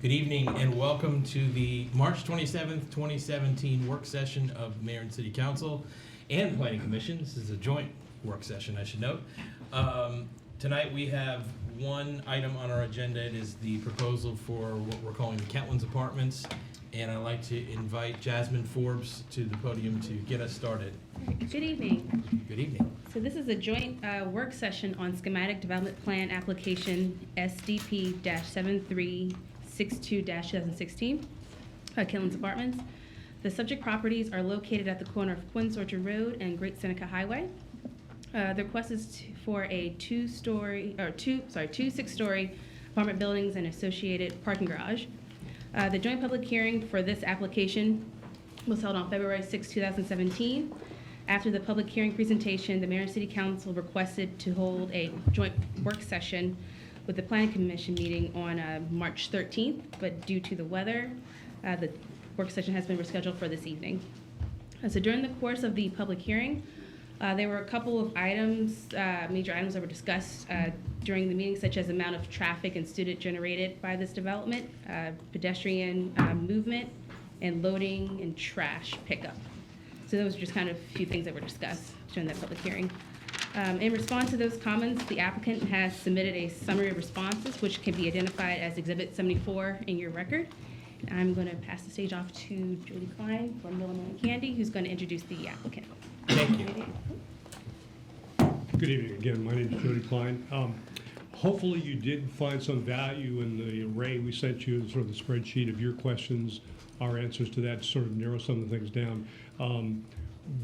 Good evening and welcome to the March 27th, 2017 work session of Mayor and City Council and Planning Commission. This is a joint work session, I should note. Tonight we have one item on our agenda. It is the proposal for what we're calling the Kentlands Apartments. And I'd like to invite Jasmine Forbes to the podium to get us started. Good evening. Good evening. So this is a joint work session on schematic development plan application SDP-7362-2016, Kentlands Apartments. The subject properties are located at the corner of Quince Orchard Road and Great Seneca Highway. The request is for a two six-story apartment buildings and associated parking garage. The joint public hearing for this application was held on February 6, 2017. After the public hearing presentation, the Mayor and City Council requested to hold a joint work session with the Planning Commission meeting on March 13th, but due to the weather, the work session has been rescheduled for this evening. So during the course of the public hearing, there were a couple of items, major items that were discussed during the meeting, such as amount of traffic and student generated by this development, pedestrian movement, and loading and trash pickup. So those are just kind of a few things that were discussed during that public hearing. In response to those comments, the applicant has submitted a summary of responses, which can be identified as Exhibit 74 in your record. I'm going to pass the stage off to Jody Klein from Miller and Candy, who's going to introduce the applicant. Thank you. Good evening again. My name is Jody Klein. Hopefully you did find some value in the array we sent you, sort of the spreadsheet of your questions, our answers to that, sort of narrow some of the things down.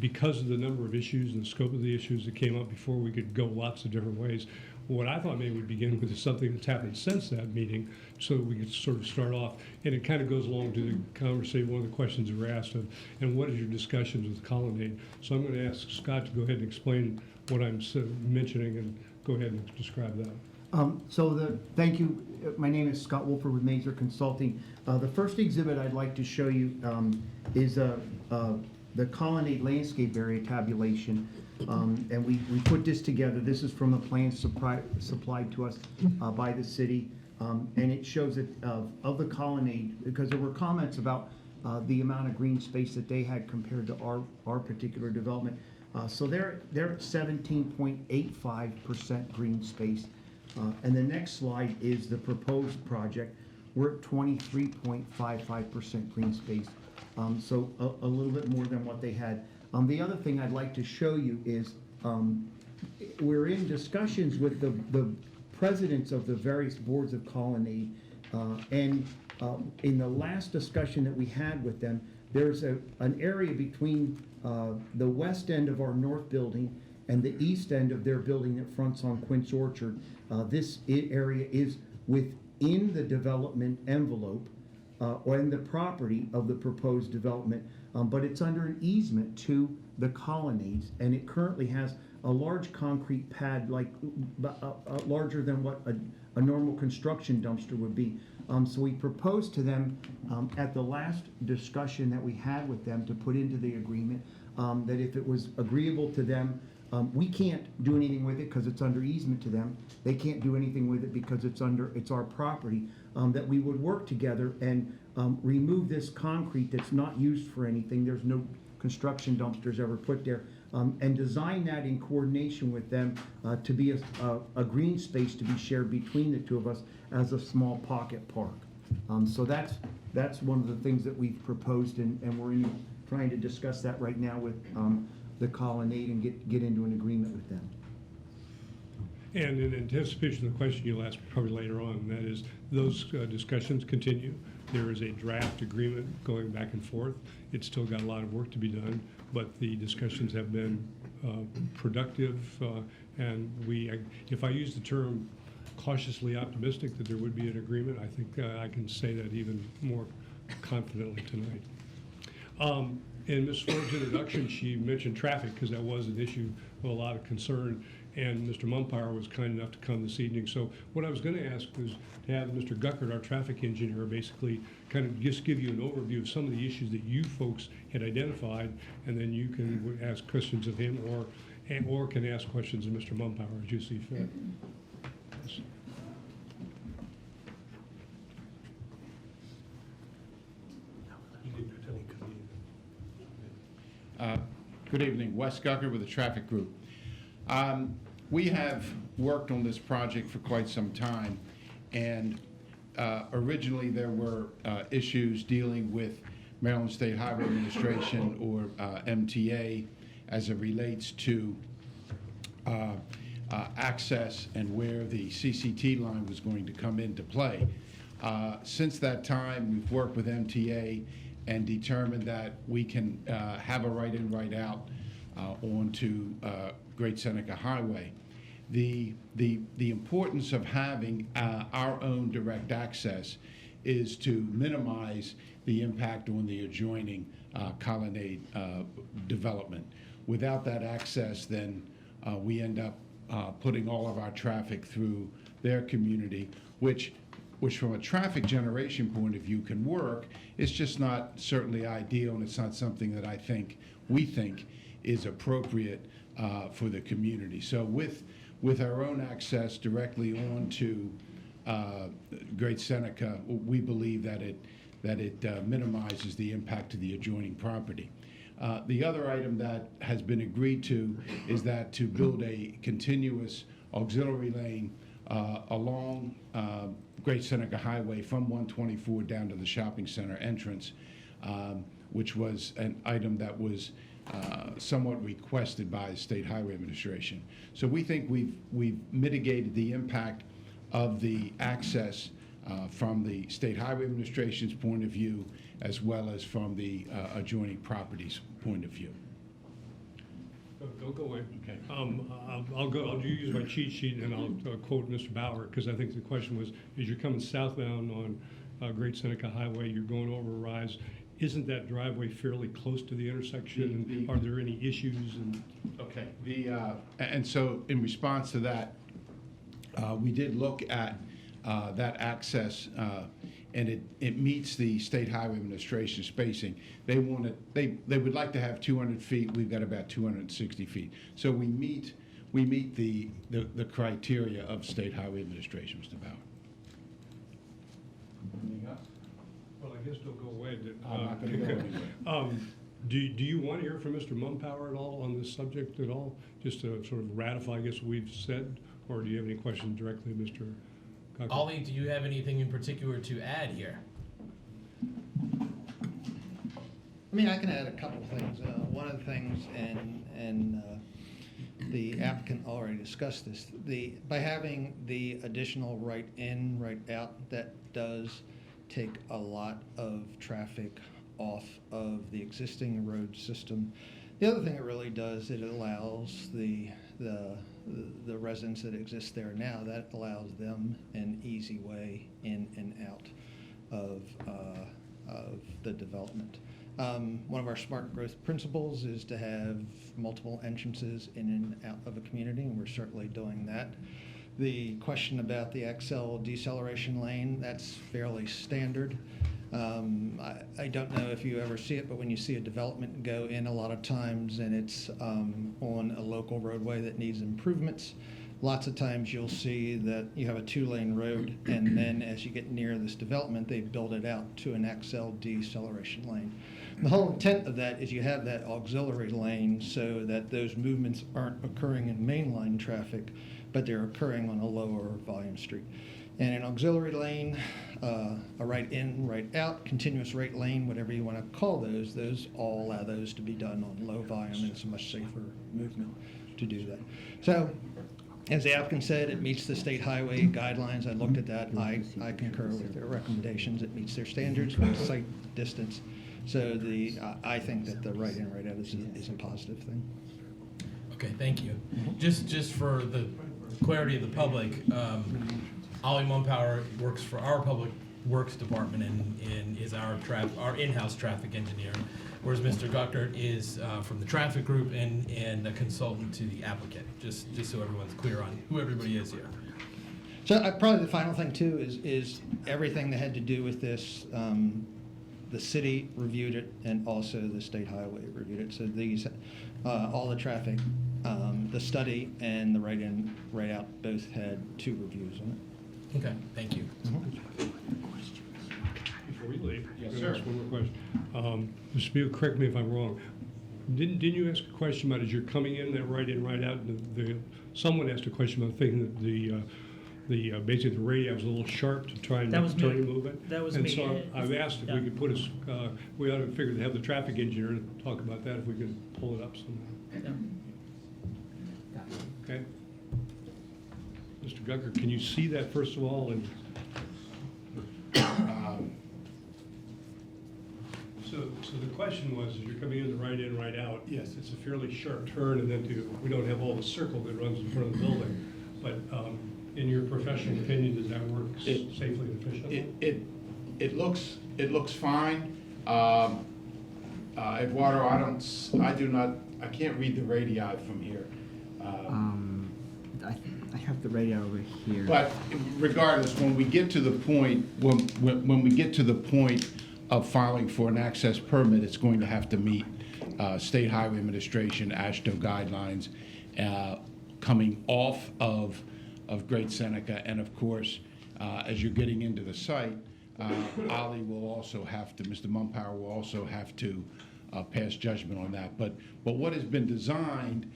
Because of the number of issues and the scope of the issues that came up before, we could go lots of different ways. What I thought maybe we'd begin with is something that's happened since that meeting, so that we could sort of start off. And it kind of goes along to the conversation, one of the questions we were asked of, and what is your discussions with Colonnade? So I'm going to ask Scott to go ahead and explain what I'm mentioning, and go ahead and describe that. Thank you. My name is Scott Wolfer with Mazer Consulting. The first exhibit I'd like to show you is the Colonnade landscape area tabulation. And we put this together. This is from the plans supplied to us by the city. And it shows that of the Colonnade, because there were comments about the amount of green space that they had compared to our particular development. So they're at 17.85% green space. And the next slide is the proposed project. We're at 23.55% green space. So a little bit more than what they had. The other thing I'd like to show you is we're in discussions with the presidents of the various boards of Colonnade. And in the last discussion that we had with them, there's an area between the west end of our north building and the east end of their building that fronts on Quince Orchard. This area is within the development envelope or in the property of the proposed development, but it's under an easement to the Colonnades, and it currently has a large concrete pad, like larger than what a normal construction dumpster would be. So we proposed to them at the last discussion that we had with them to put into the agreement that if it was agreeable to them, we can't do anything with it because it's under easement to them. They can't do anything with it because it's our property. That we would work together and remove this concrete that's not used for anything. There's no construction dumpsters ever put there, and design that in coordination with them to be a green space to be shared between the two of us as a small pocket park. So that's one of the things that we've proposed, and we're trying to discuss that right now with the Colonnade and get into an agreement with them. And in anticipation of the question you'll ask probably later on, that is, those discussions continue. There is a draft agreement going back and forth. It's still got a lot of work to be done, but the discussions have been productive, and if I use the term cautiously optimistic that there would be an agreement, I think I can say that even more confidently tonight. In Ms. Forbes' introduction, she mentioned traffic because that was an issue of a lot of concern, and Mr. Mumpire was kind enough to come this evening. So what I was going to ask was to have Mr. Guckert, our traffic engineer, basically kind of just give you an overview of some of the issues that you folks had identified, and then you can ask questions of him or can ask questions of Mr. Mumpire as you see fit. Good evening, Wes Gucker with the Traffic Group. We have worked on this project for quite some time, and originally there were issues dealing with Maryland State Highway Administration, or MTA, as it relates to access and where the CCT line was going to come into play. Since that time, we've worked with MTA and determined that we can have a right-in, right-out onto Great Seneca Highway. The importance of having our own direct access is to minimize the impact on the adjoining colonnade development. Without that access, then we end up putting all of our traffic through their community, which from a traffic generation point of view can work. It's just not certainly ideal, and it's not something that we think is appropriate for the community. So with our own access directly onto Great Seneca, we believe that it minimizes the impact to the adjoining property. The other item that has been agreed to is that to build a continuous auxiliary lane along Great Seneca Highway from 124 down to the shopping center entrance, which was an item that was somewhat requested by the State Highway Administration. So we think we've mitigated the impact of the access from the State Highway Administration's point of view, as well as from the adjoining properties' point of view. Don't go away. Okay. I'll use my cheat sheet and I'll quote Mr. Bauer, because I think the question was, as you're coming southbound on Great Seneca Highway, you're going over a rise. Isn't that driveway fairly close to the intersection? Are there any issues? Okay. And so in response to that, we did look at that access, and it meets the State Highway Administration spacing. They would like to have 200 feet. We've got about 260 feet. So we meet the criteria of State Highway Administration, Mr. Bauer. Anything else? Well, I guess don't go away. I'm not going to go anywhere. Do you want to hear from Mr. Mumpower at all on this subject at all? Just to sort of ratify, I guess, what we've said? Or do you have any questions directly, Mr. Cochran? Ollie, do you have anything in particular to add here? I mean, I can add a couple of things. One of the things, and the applicant already discussed this, by having the additional right in, right out, that does take a lot of traffic off of the existing road system. The other thing it really does, it allows the residents that exist there now, that allows them an easy way in and out of the development. One of our smart growth principles is to have multiple entrances in and out of a community, and we're certainly doing that. The question about the XL deceleration lane, that's fairly standard. I don't know if you ever see it, but when you see a development go in a lot of times and it's on a local roadway that needs improvements, lots of times you'll see that you have a 2-lane road, and then as you get near this development, they build it out to an XL deceleration lane. The whole intent of that is you have that auxiliary lane so that those movements aren't occurring in mainline traffic, but they're occurring on a lower volume street. And an auxiliary lane, a right in, right out, continuous rate lane, whatever you want to call those all allow those to be done on low volume, and it's a much safer movement to do that. So, as the applicant said, it meets the state highway guidelines. I looked at that. I concur with their recommendations. It meets their standards with sight distance. So I think that the right in, right out is a positive thing. Okay, thank you. Just for the clarity of the public, Ollie Mumpower works for our Public Works Department and is our in-house traffic engineer, whereas Mr. Guckert is from the traffic group and a consultant to the applicant, just so everyone's clear on who everybody is here. So probably the final thing too is everything that had to do with this, the city reviewed it and also the state highway reviewed it. So these, all the traffic, the study and the right in, right out both had 2 reviews on it. Okay, thank you. Before we leave, Yes, Can I sir. ask one more question? Mr. Beal, correct me if I'm wrong. Didn't you ask a question about as you're coming in, that right in, right out, someone asked a question about thinking that basically the radio was a little sharp to try and That make was the turning me. movement? That was And me. so I've asked if we Yeah. could put we ought to figure to have the traffic engineer talk about that, if we could pull it up somehow. Yeah. Okay? Mr. Gucker, can you see that first of all? And So the question was, as you're coming in the right in, right out, yes, it's a fairly sharp turn, and then we don't have all the circle that runs in front of the building. But in your professional opinion, does that work safely and efficiently? It looks fine. Eduardo, I can't read the radii from here. I have the radio over here. But regardless, when we get to the point, when we get to the point of filing for an access permit, it's going to have to meet State Highway Administration, AASHTO guidelines, coming off of Great Seneca. And of course, as you're getting into the site, Ollie will also have to, Mr. Mumpower will also have to pass judgment on that. But what has been designed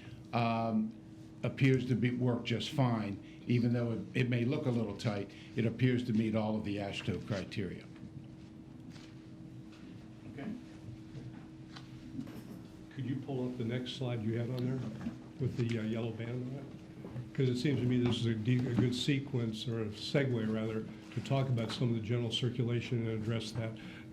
appears to work just fine, even though it may look a little tight. It appears to meet all of the AASHTO criteria. Okay. Could you pull up the next slide you had on there with the yellow band on it? Because it seems to me this is a good sequence, or a segue rather, to talk about some of the general circulation and address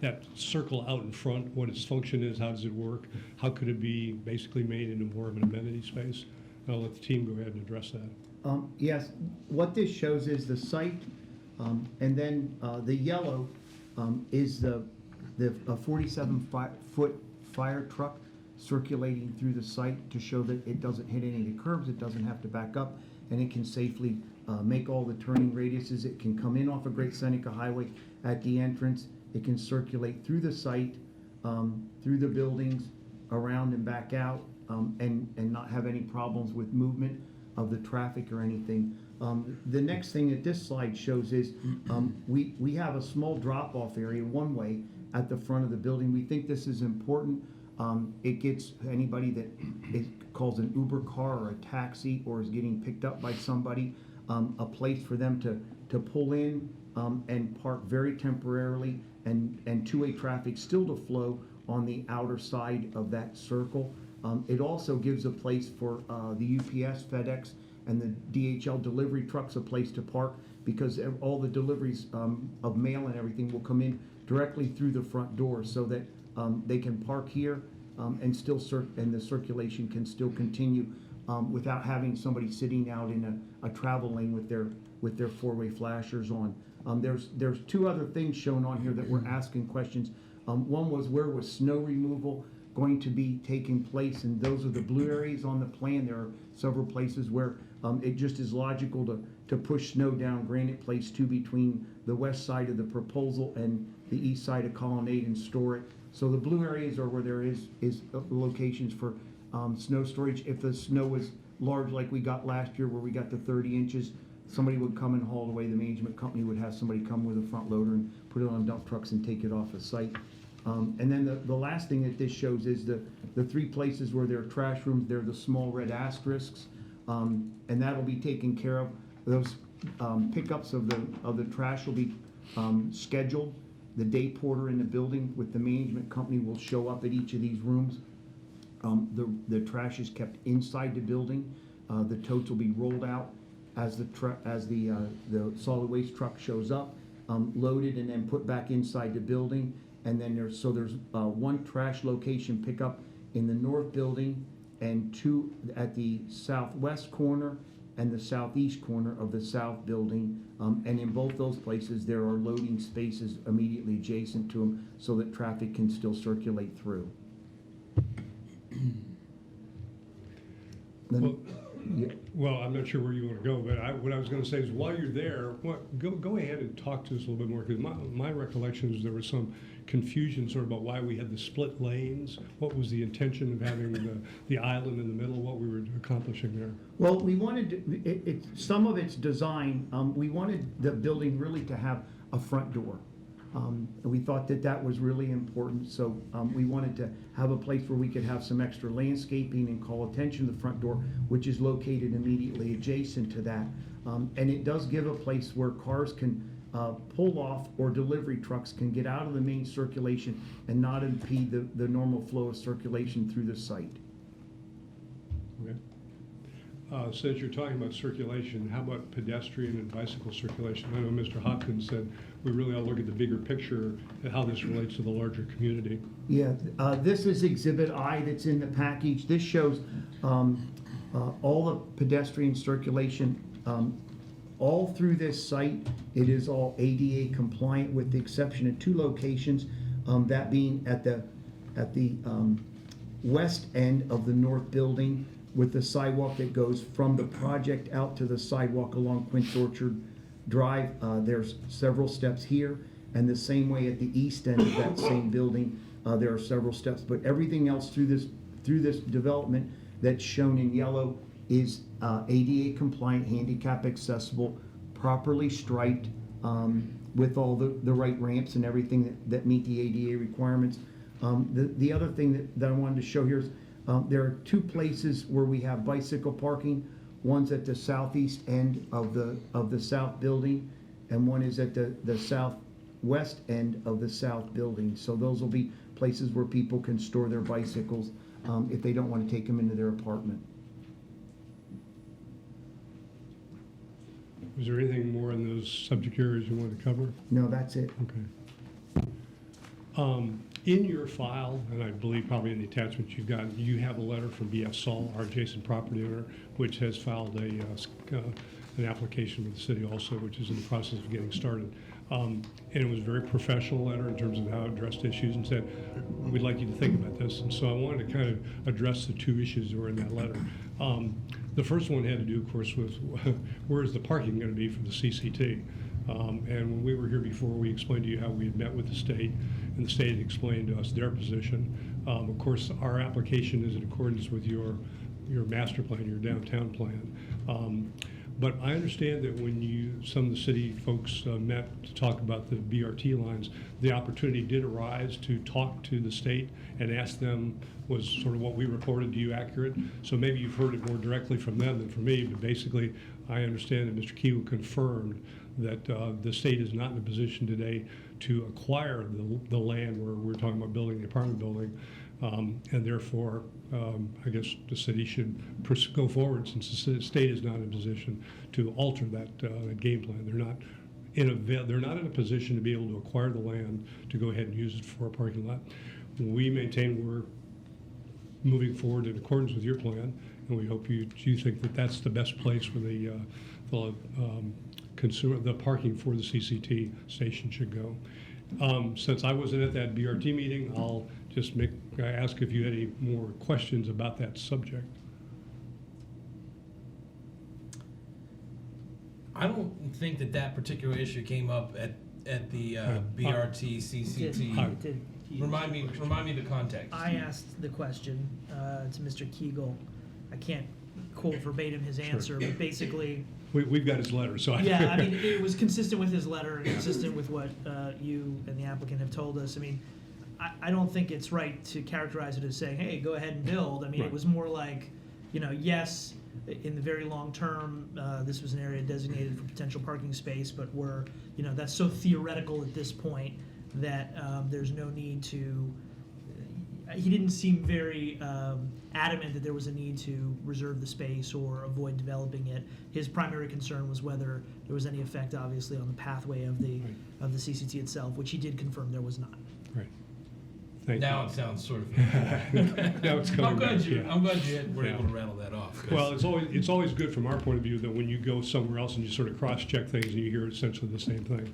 that circle out in front, what its function is, how does it work, how could it be basically made into more of an amenity space? I'll let the team go ahead and address that. Yes, what this shows is the site, and then the yellow is the 47-foot fire truck circulating through the site to show that it doesn't hit any of the curbs, it doesn't have to back up, and it can safely make all the turning radiuses. It can come in off of Great Seneca Highway at the entrance. It can circulate through the site, through the buildings, around and back out, and not have any problems with movement of the traffic or anything. The next thing that this slide shows is we have a small drop-off area one way at the front of the building. We think this is important. It gets anybody that calls an Uber car or a taxi or is getting picked up by somebody, a place for them to pull in and park very temporarily, and two-way traffic still to flow on the outer side of that circle. It also gives a place for the UPS, FedEx, and the DHL delivery trucks a place to park, because all the deliveries of mail and everything will come in directly through the front door, so that they can park here and still and the circulation can still continue without having somebody sitting out in a travel lane with their four-way flashers on. There's two other things shown on here that we're asking questions. One was, where was snow removal going to be taking place, and those are the blue areas on the plan. There are several places where it just is logical to push snow down Granite Place 2 between the west side of the proposal and the east side of Colonnade and store it. So the blue areas are where there is locations for snow storage. If the snow was large like we got last year, where we got the 30 inches, somebody would come and haul it away. The management company would have somebody come with a front loader and put it on dump trucks and take it off the site. And then the last thing that this shows is the three places where there are trash rooms. They're the small red asterisks, and that'll be taken care of. Those pickups of the trash will be scheduled. The day porter in the building with the management company will show up at each of these rooms. The trash is kept inside the building. The totes will be rolled out as the solid waste truck shows up, loaded and then put back inside the building. And then there's one trash location pickup in the north building and two at the southwest corner and the southeast corner of the south building. And in both those places, there are loading spaces immediately adjacent to them so that traffic can still circulate through. Well, I'm not sure where you want to go, but what I was going to say is, while you're there, go ahead and talk to us a little bit more, because my recollection is there was some confusion sort of about why we had the split lanes. What was the intention of having the island in the middle? What we were accomplishing there? Well, we wanted some of its design. We wanted the building really to have a front door. And we thought that that was really important, so we wanted to have a place where we could have some extra landscaping and call attention to the front door, which is located immediately adjacent to that. And it does give a place where cars can pull off, or delivery trucks can get out of the main circulation and not impede the normal flow of circulation through the site. Okay. Since you're talking about circulation, how about pedestrian and bicycle circulation? I know Mr. Hopkins said we really ought to look at the bigger picture and how this relates to the larger community. Yeah, this is Exhibit I that's in the package. This shows all the pedestrian circulation all through this site. It is all ADA compliant with the exception of 2 locations, that being at the west end of the north building, with the sidewalk that goes from the project out to the sidewalk along Quince Orchard Drive. There's several steps here, and the same way at the east end of that same building, there are several steps. But everything else through this development that's shown in yellow is ADA compliant, handicap accessible, properly striped, with all the right ramps and everything that meet the ADA requirements. The other thing that I wanted to show here is there are 2 places where we have bicycle parking. One's at the southeast end of the south building, and one is at the southwest end of the south building. So those will be places where people can store their bicycles if they don't want to take them into their apartment. Was there anything more in those subject areas you wanted to cover? No, that's it. Okay. In your file, and I believe probably in the attachments you've got, you have a letter from B.F. Saul, our adjacent property owner, which has filed an application with the city also, which is in the process of getting started. And it was a very professional letter in terms of how it addressed issues, and said, we'd like you to think about this. And so I wanted to kind of address the 2 issues that were in that letter. The first one had to do, of course, with where is the parking going to be for the CCT? And when we were here before, we explained to you how we had met with the state, and the state had explained to us their position. Of course, our application is in accordance with your master plan, your downtown plan. But I understand that when some of the city folks met to talk about the BRT lines, the opportunity did arise to talk to the state and ask them, was sort of what we reported to you accurate? So maybe you've heard it more directly from them than from me, but basically I understand that Mr. Keel confirmed that the state is not in a position today to acquire the land where we're talking about building the apartment building. And therefore, I guess the city should go forward, since the state is not in a position to alter that game plan. They're not in a position to be able to acquire the land to go ahead and use it for a parking lot. We maintain we're moving forward in accordance with your plan, and we hope you think that that's the best place for the parking for the CCT station should go. Since I wasn't at that BRT meeting, I'll just ask if you had any more questions about that subject. I don't think that particular issue came up at the BRT CCT. Remind me the context. I asked the question to Mr. Kegel. I can't quote verbatim his answer, but basically, We've got his letter, so yeah, I mean, it was consistent with his letter, and consistent with what you and the applicant have told us. I mean, I don't think it's right to characterize it as saying, hey, go ahead and build. I mean, Right. It was more like, yes, in the very long term, this was an area designated for potential parking space, but that's so theoretical at this point that there's no need to. He didn't seem very adamant that there was a need to reserve the space or avoid developing it. His primary concern was whether there was any effect, obviously, on the pathway of the CCT itself, which he did confirm there was not. Right. Thank Now you. it sounds sort of. Now it's coming I'm glad back, you. yeah. I'm glad you were Yeah. able to rattle that off. 'Cause Well, it's always good from our point of view that when you go somewhere else and you sort of cross-check things and you hear essentially the same thing.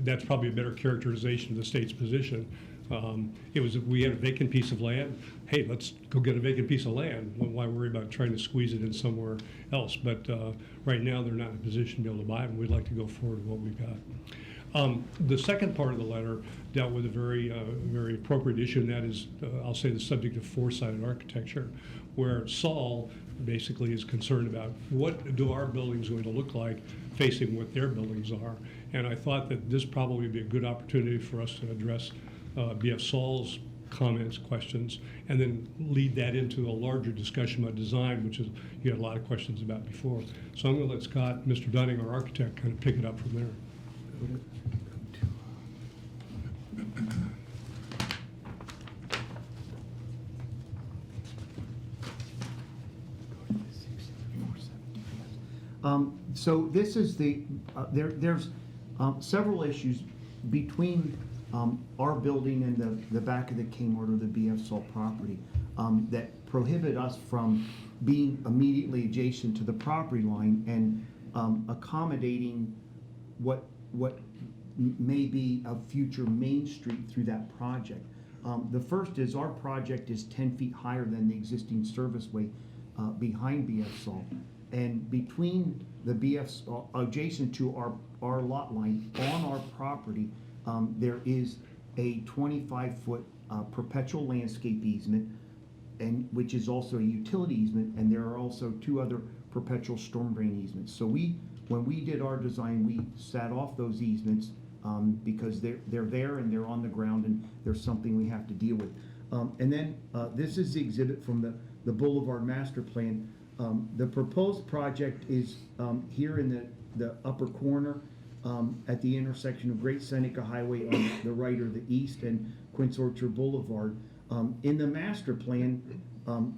That's probably a better characterization of the state's position. We had a vacant piece of land. Hey, let's go get a vacant piece of land. Why worry about trying to squeeze it in somewhere else? But right now, they're not in a position to be able to buy them. We'd like to go forward with what we've got. The second part of the letter dealt with a very appropriate issue, and that is, I'll say, the subject of four-sided architecture, where Saul basically is concerned about what do our buildings going to look like facing what their buildings are. And I thought that this probably would be a good opportunity for us to address B.F. Saul's comments, questions, and then lead that into a larger discussion about design, which is you had a lot of questions about before. So I'm going to let Scott, Mr. Dunning, our architect, kind of pick it up from there. So this is there's several issues between our building and the back of the Kmart or the BF Salt property that prohibit us from being immediately adjacent to the property line and accommodating what may be a future main street through that project. The first is our project is 10 feet higher than the existing serviceway behind BF Salt. And between the BF, adjacent to our lot line on our property, there is a 25-foot perpetual landscape easement, and which is also a utility easement, and there are also 2 other perpetual storm drain easements. So when we did our design, we sat off those easements because they're there and they're on the ground, and there's something we have to deal with. And then this is the exhibit from the Boulevard Master Plan. The proposed project is here in the upper corner at the intersection of Great Seneca Highway on the right or the east and Quince Orchard Boulevard. In the master plan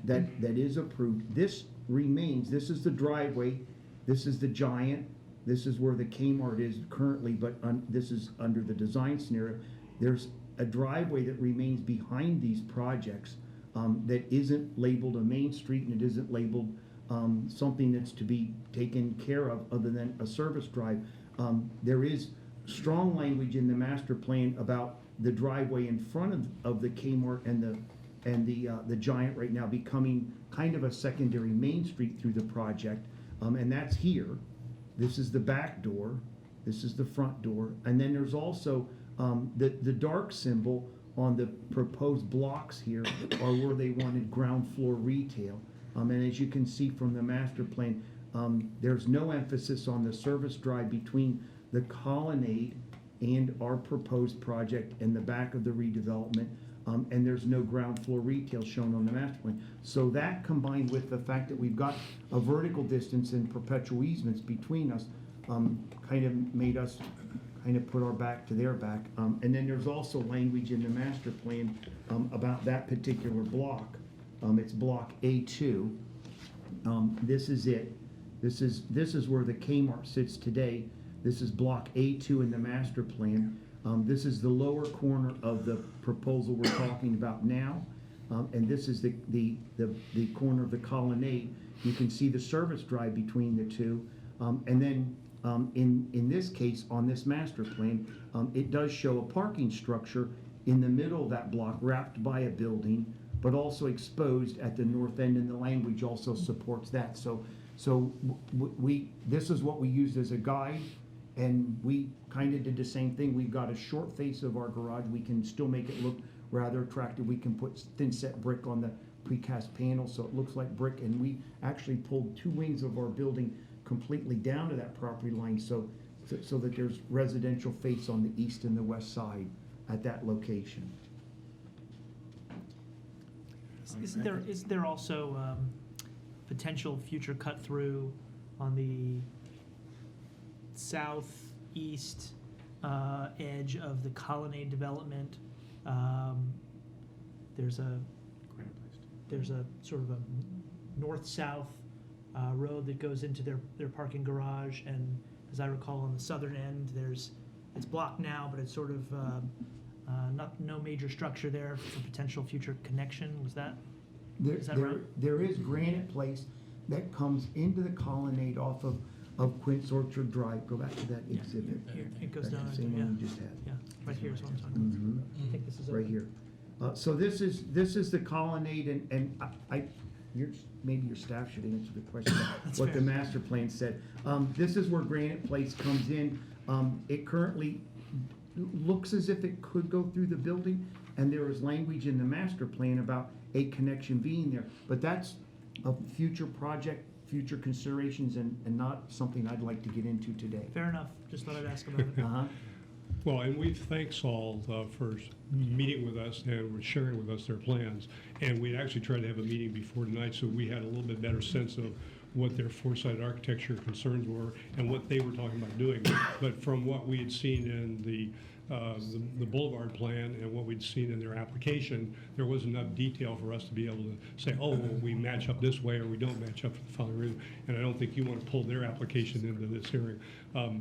that is approved, this remains. This is the driveway. This is the Giant. This is where the Kmart is currently, but this is under the design scenario. There's a driveway that remains behind these projects that isn't labeled a main street, and it isn't labeled something that's to be taken care of other than a service drive. There is strong language in the master plan about the driveway in front of the Kmart and the Giant right now becoming kind of a secondary main street through the project, and that's here. This is the back door. This is the front door, and then there's also the dark symbol on the proposed blocks here are where they wanted ground floor retail. And as you can see from the master plan, there's no emphasis on the service drive between the colonnade and our proposed project and the back of the redevelopment, and there's no ground floor retail shown on the master plan. So that, combined with the fact that we've got a vertical distance and perpetual easements between us, kind of made us kind of put our back to their back. And then there's also language in the master plan about that particular block. It's block A2. This is it. This is where the Kmart sits today. This is block A2 in the master plan. This is the lower corner of the proposal we're talking about now, and this is the corner of the colonnade. You can see the service drive between the two, and then in this case, on this master plan, it does show a parking structure in the middle of that block, wrapped by a building, but also exposed at the north end, and the language also supports that. So this is what we used as a guide, and we kind of did the same thing. We've got a short face of our garage. We can still make it look rather attractive. We can put thin set brick on the precast panel so it looks like brick, and we actually pulled 2 wings of our building completely down to that property line so that there's residential face on the east and the west side at that location. Is there also potential future cut through on the southeast edge of the Colonnade development? There's a sort of a north-south road that goes into their parking garage, and as I recall, on the southern end, it's blocked now, but it's sort of no major structure there for potential future connection. Is that right? There is granite place that comes into the colonnade off of Quince Orchard Drive. Go back to that exhibit. Here, it goes That's down the same into, one we just had. yeah, right here is what I'm talking about. Mhm. I think this is Right here. So this is the colonnade, and maybe your staff should answer the question about That's what fair. the master plan said. This is where Granite Place comes in. It currently looks as if it could go through the building, and there is language in the master plan about a connection being there. But that's a future project future considerations and not something I'd like to get into today. Fair enough, just thought I'd ask about it. Uh-huh. Well, and we thank Saul for meeting with us and sharing with us their plans. And we actually tried to have a meeting before tonight, so we had a little bit better sense of what their foresight architecture concerns were and what they were talking about doing. But from what we had seen in the boulevard plan and what we'd seen in their application, there wasn't enough detail for us to be able to say, oh, well, we match up this way or we don't match up for the following reason. And I don't think you want to pull their application into this hearing.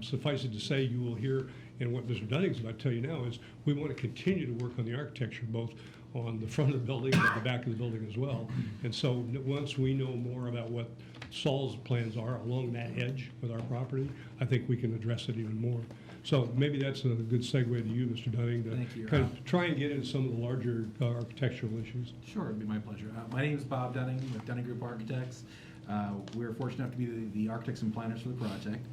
Suffice it to say, you will hear, and what Mr. Dunning's about to tell you now is we want to continue to work on the architecture, both on the front of the building and the back of the building as well. And so once we know more about what Saul's plans are along that edge with our property, I think we can address it even more. So maybe that's a good segue to you, Mr. Dunning, Thank you. to kind of try and get into some of the larger architectural issues. Sure, it'd be my pleasure. My name is Bob Dunning with Dunning Group Architects. We're fortunate enough to be the architects and planners for the project.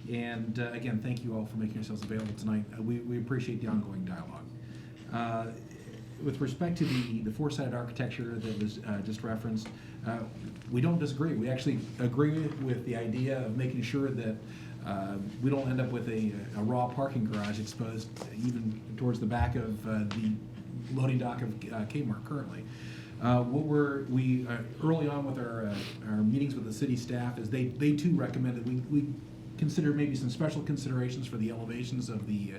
And again, thank you all for making yourselves available tonight. We appreciate the ongoing dialogue. With respect to the four-sided architecture that was just referenced, we don't disagree. We actually agree with the idea of making sure that we don't end up with a raw parking garage exposed even towards the back of the loading dock of Kmart currently. We early on with our meetings with the city staff is they too recommended we consider maybe some special considerations for the elevations of the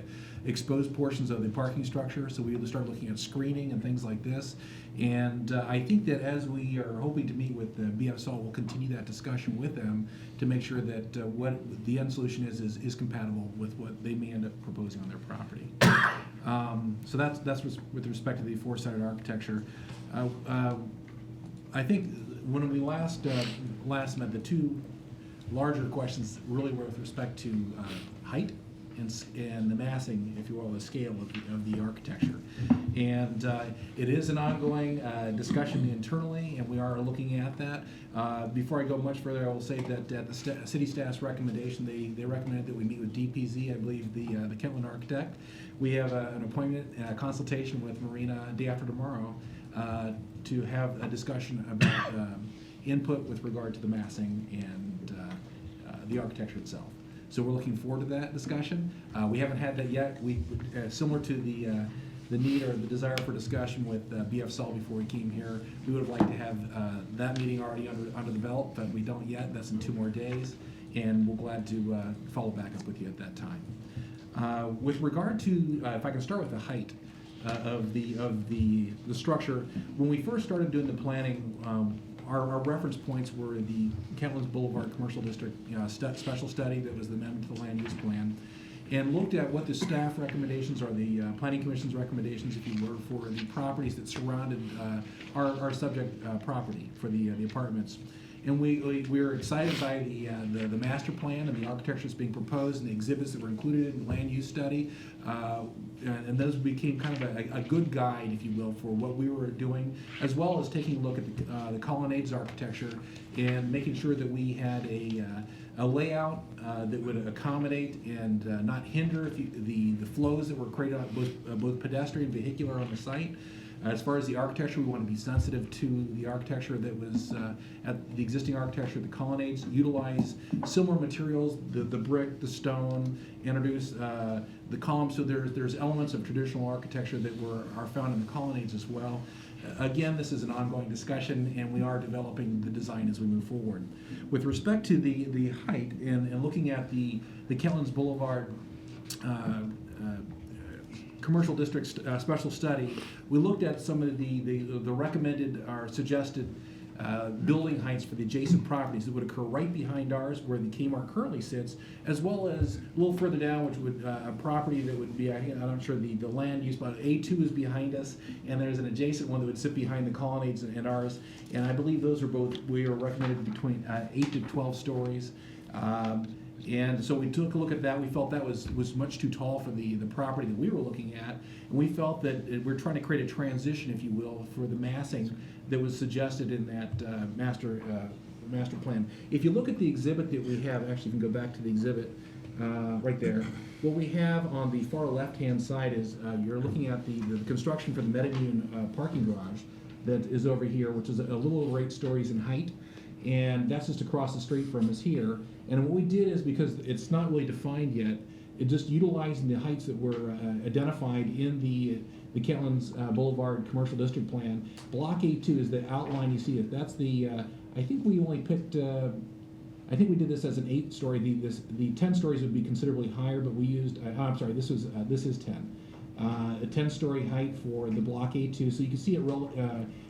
exposed portions of the parking structure. So we start looking at screening and things like this. And I think that as we are hoping to meet with BFSOL, we'll continue that discussion with them to make sure that what the end solution is compatible with what they may end up proposing on their property. So that's with respect to the four-sided architecture. I think when we last met, the two larger questions really were with respect to height and the massing, if you will, the scale of the architecture. And it is an ongoing discussion internally, and we are looking at that. Before I go much further, I will say that at the city staff's recommendation, they recommended that we meet with DPZ, I believe the Kentland architect. We have an appointment, a consultation with Marina day after tomorrow to have a discussion about input with regard to the massing and the architecture itself. So we're looking forward to that discussion. We haven't had that yet. We similar to the need or the desire for discussion with BFSOL before we came here. We would have liked to have that meeting already under the belt, but we don't yet. That's in 2 more days, and we're glad to follow back up with you at that time. With regard to, if I can start with the height of the structure, when we first started doing the planning, our reference points were the Kentlands Boulevard Commercial District special study that was the amendment to the land use plan, and looked at what the staff recommendations or the Planning Commission's recommendations, if you were, for the properties that surrounded our subject property for the apartments. And we were excited by the master plan and the architecture that's being proposed and the exhibits that were included in the land use study. And those became kind of a good guide, if you will, for what we were doing, as well as taking a look at the colonnades architecture and making sure that we had a layout that would accommodate and not hinder the flows that were created on both pedestrian and vehicular on the site. As far as the architecture, we want to be sensitive to the architecture that was at the existing architecture, the colonnades, utilize similar materials, the brick, the stone, introduce the columns. So there's elements of traditional architecture that are found in the colonnades as well. Again, this is an ongoing discussion, and we are developing the design as we move forward. With respect to the height and looking at the Kentlands Boulevard Commercial District special study, we looked at some of the recommended or suggested building heights for the adjacent properties that would occur right behind ours where the Kmart currently sits, as well as a little further down, which would a property that would be, I'm not sure the land use, but A2 is behind us, and there's an adjacent one that would sit behind the colonnades and ours, and I believe those are both, we are recommended between 8 to 12 stories. And so we took a look at that. We felt that was much too tall for the property that we were looking at. And we felt that we're trying to create a transition, if you will, for the massing that was suggested in that master plan. If you look at the exhibit that we have, actually you can go back to the exhibit right there. What we have on the far left-hand side is you're looking at the construction for the Metamune parking garage that is over here, which is a little over 8 stories in height. and that's just across the street from us here. And what we did is, because it's not really defined yet, it just utilizing the heights that were identified in the Kentlands Boulevard Commercial District Plan. Block A2 is the outline you see. That's the, I think we only picked, I think we did this as an 8-story. The 10 stories would be considerably higher, but we used, I'm sorry, this is 10. A 10-story height for the block A2, so you can see it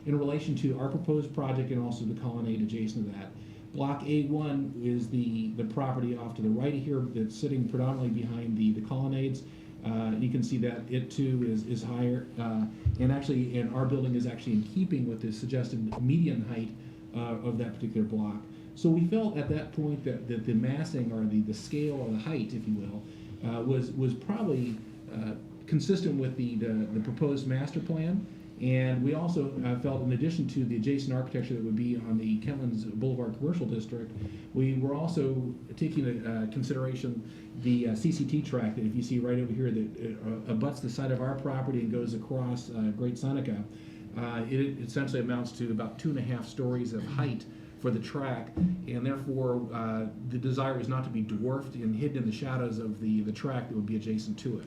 in relation to our proposed project and also the colonnade adjacent to that. Block A1 is the property off to the right of here that's sitting predominantly behind the colonnades. You can see that it too is higher, and our building is actually in keeping with the suggested median height of that particular block. So we felt at that point that the massing, or the scale or the height, if you will, was probably consistent with the proposed master plan. And we also felt, in addition to the adjacent architecture that would be on the Kentlands Boulevard Commercial District, we were also taking into consideration the CCT track that, if you see right over here, that abuts the side of our property and goes across Great Seneca. It essentially amounts to about 2.5 stories of height for the track, and therefore the desire was not to be dwarfed and hidden in the shadows of the track that would be adjacent to it.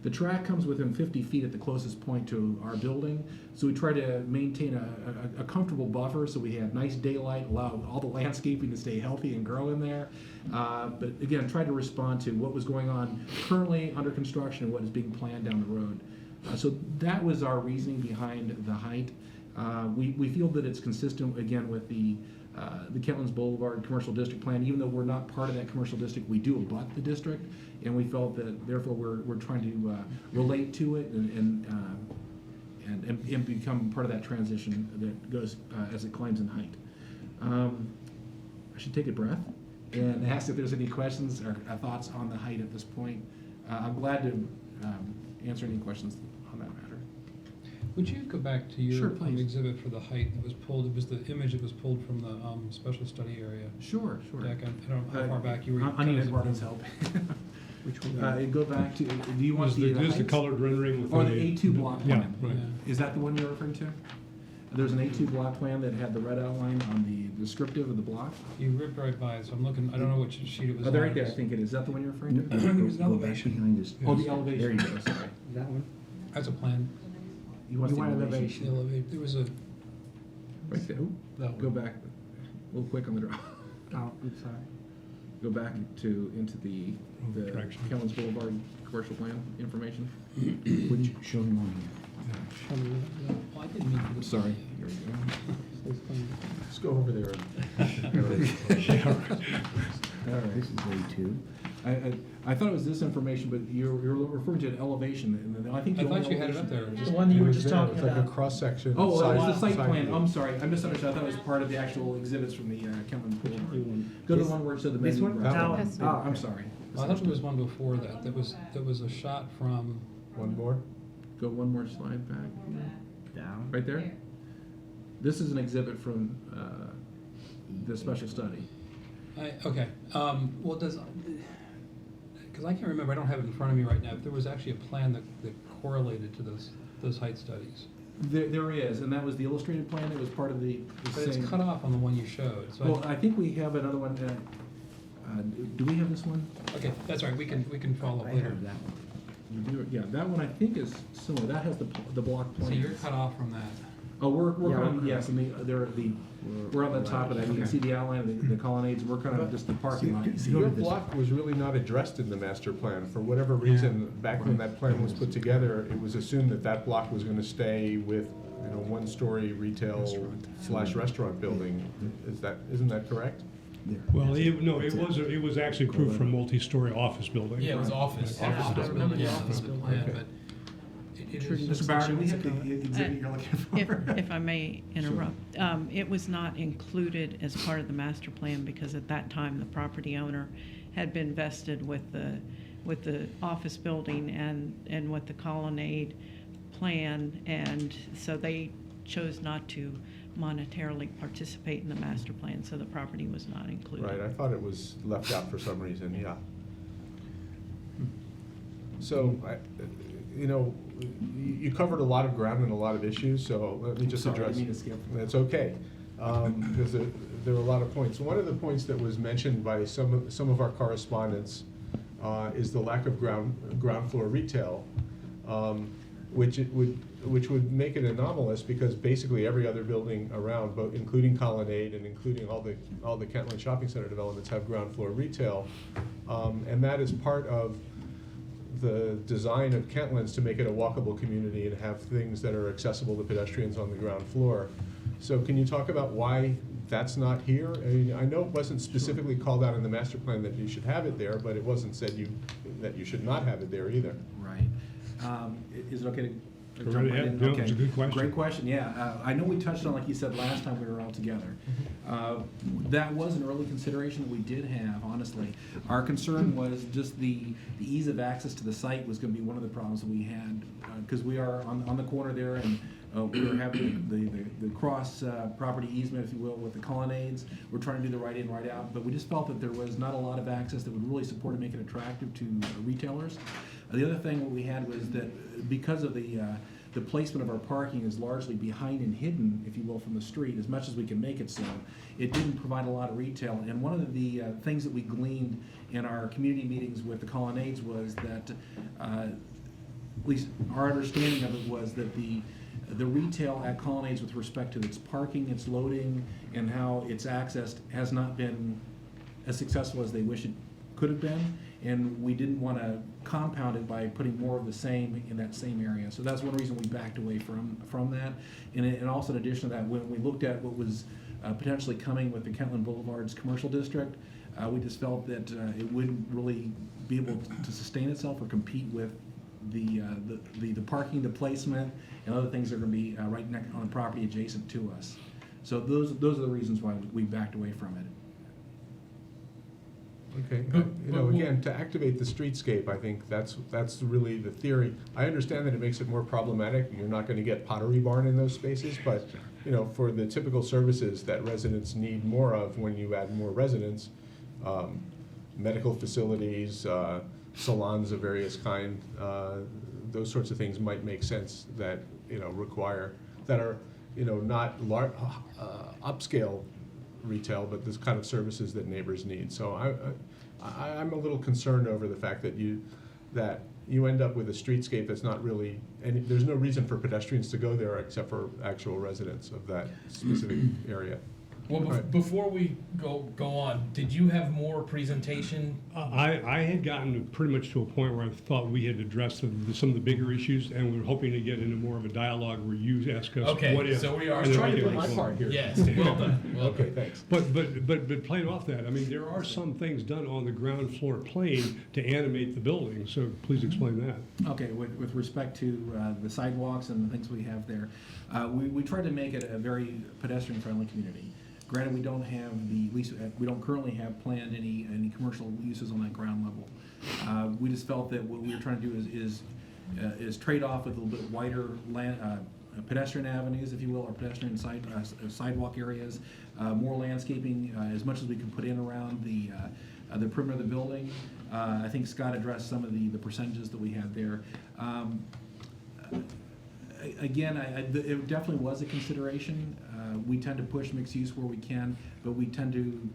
The track comes within 50 feet at the closest point to our building, so we try to maintain a comfortable buffer so we have nice daylight, allow all the landscaping to stay healthy and grow in there. But again, try to respond to what was going on currently under construction and what is being planned down the road. So that was our reasoning behind the height. We feel that it's consistent, again, with the Kentlands Boulevard Commercial District Plan. Even though we're not part of that commercial district, we do abut the district, and we felt that therefore we're trying to relate to it and become part of that transition that goes as it climbs in height. I should take a breath and ask if there's any questions or thoughts on the height at this point. I'm glad to answer any questions on that matter. Would you go back to your Sure, please. exhibit for the height that was pulled? It was the image that was pulled from the special study area. Sure. Deck. I don't know how far back you were. I need Eduardo's help. Which one? Go back to, do you want Is to see the, the is the heights? colored rendering with Or the A2 block Yeah, plan? right. Yeah. Is that the one you're referring to? There's an A2 block plan that had the red outline on the descriptive of the block? You ripped right by it, so I'm looking, I don't know which sheet it was Oh, on. they're right there, I think it is. Is that the one you're referring to? It was an Go back elevation. behind this. Oh, the There elevation, you go. sorry. That one? That's a plan. You want the The elevation? elevate, there was a, Right there. Ooh, that Go one. back, a little quick on the draw. Oh, I'm sorry. Go back into the Correction. Kentlands Boulevard commercial plan information. Which, show me on here. Well, I didn't mean for this. Sorry. Here we go. Let's go over there. All right. This is A2. I thought it was this information, but you're referring to an elevation, and I think I the only thought you had it up elevation- there. The one that you were just talking It's like a about. cross-section. Oh, that was the side- site side plan, view. I'm sorry, I misunderstood, I thought it was part of the actual exhibits from the Kentland Boulevard. Go to the one where it said the This menu. one? right? That one. Ah, I'm sorry. Well, I thought there was one before that. That was a shot from, One more? Go one more slide back, Down. right there. This is an exhibit from the special study. okay, well, because I can't remember, I don't have it in front of me right now, if there was actually a plan that correlated to those height studies. There is, and that was the illustrated plan, it was part of the But it's same. cut off on the one you showed, so. Well, I think we have another one, do we have this one? Okay, that's all right, we can follow up I later. have that one. We do, yeah, that one I think is similar, that has the block plan. So you're cut off from that. Oh, we're Yeah, kind of, we're yes, and we're on the top of that, you can see the outline of the colonnades, we're kind of just the parking lot. You see. Your block was really not addressed in the master plan. For whatever reason, back when that plan was put together, it was assumed that that block was gonna stay with, one-story retail / restaurant building. Isn't that correct? There. Well, no, That's it was actually approved for multi-story office building. Yeah, it was office. I remember the Yeah. office plan, Okay. but it is. Mr. Bauer, do we have the exhibit you're looking for? If I may interrupt, it was not included as part of the master plan because at that time, the property owner had been vested with the office building and with the colonnade plan, and so they chose not to monetarily participate in the master plan, so the property was not included. Right, I thought it was left out for some reason, yeah. So, you covered a lot of ground and a lot of issues, so let me just Sorry, I address. didn't mean to skip. That's okay. because there were a lot of points. One of the points that was mentioned by some of our correspondents is the lack of ground floor retail, which would make it anomalous because basically every other building around, both including Colonnade and including all the Kentland Shopping Center developments, have ground floor retail, and that is part of the design of Kentlands to make it a walkable community and have things that are accessible to pedestrians on the ground floor. So can you talk about why that's not here? I mean, I know it wasn't specifically called out in the master plan that you should have it there, but it wasn't said that you should not have it there either. Right. Is it okay to Go jump right right ahead. in? No, Okay. it's a good question. Great question, yeah. I know we touched on, like you said, last time we were all together. That was an early consideration that we did have, honestly. Our concern was just the ease of access to the site was gonna be one of the problems that we had, because we are on the corner there, and we were having the cross property easement, if you will, with the colonnades. We're trying to do the right in, right out, but we just felt that there was not a lot of access that would really support and make it attractive to retailers. The other thing what we had was that because of the placement of our parking is largely behind and hidden, if you will, from the street, as much as we can make it so, it didn't provide a lot of retail. And one of the things that we gleaned in our community meetings with the colonnades was that, at least our understanding of it was that the retail at colonnades with respect to its parking, its loading, and how it's accessed has not been as successful as they wish it could have been. And we didn't want to compound it by putting more of the same in that same area. So that's one reason we backed away from that. And also in addition to that, when we looked at what was potentially coming with the Kentland Boulevard's commercial district, we just felt that it wouldn't really be able to sustain itself or compete with the parking, the placement, and other things that are going to be right next on the property adjacent to us. So those are the reasons why we backed away from it. Okay, again, to activate the streetscape, I think that's really the theory. I understand that it makes it more problematic. You're not going to get Pottery Barn in those spaces, but for the typical services that residents need more of when you add more residents, medical facilities, salons of various kind, those sorts of things might make sense that require that are not upscale retail, but this kind of services that neighbors need. So I'm a little concerned over the fact that you end up with a streetscape that's not really, and there's no reason for pedestrians to go there except for actual residents of that specific area. Well, before we go on, did you have more presentation? I had gotten pretty much to a point where I thought we had addressed some of the bigger issues, and we were hoping to get into more of a dialogue where you ask us what if. So we are and then trying to we do can my respond. part here. Yes, well done. Well Okay, done. thanks. But playing off that, I mean, there are some things done on the ground floor plane to animate the building, so please explain that. Okay, with respect to the sidewalks and the things we have there, we tried to make it a very pedestrian-friendly community. Granted, we don't currently have planned any commercial uses on that ground level. We just felt that what we were trying to do is trade off with a little bit wider pedestrian avenues, if you will, or pedestrian sidewalk areas, more landscaping, as much as we can put in around the perimeter of the building. I think Scott addressed some of the percentages that we had there. Again, it definitely was a consideration. We tend to push mixed use where we can, but we tend to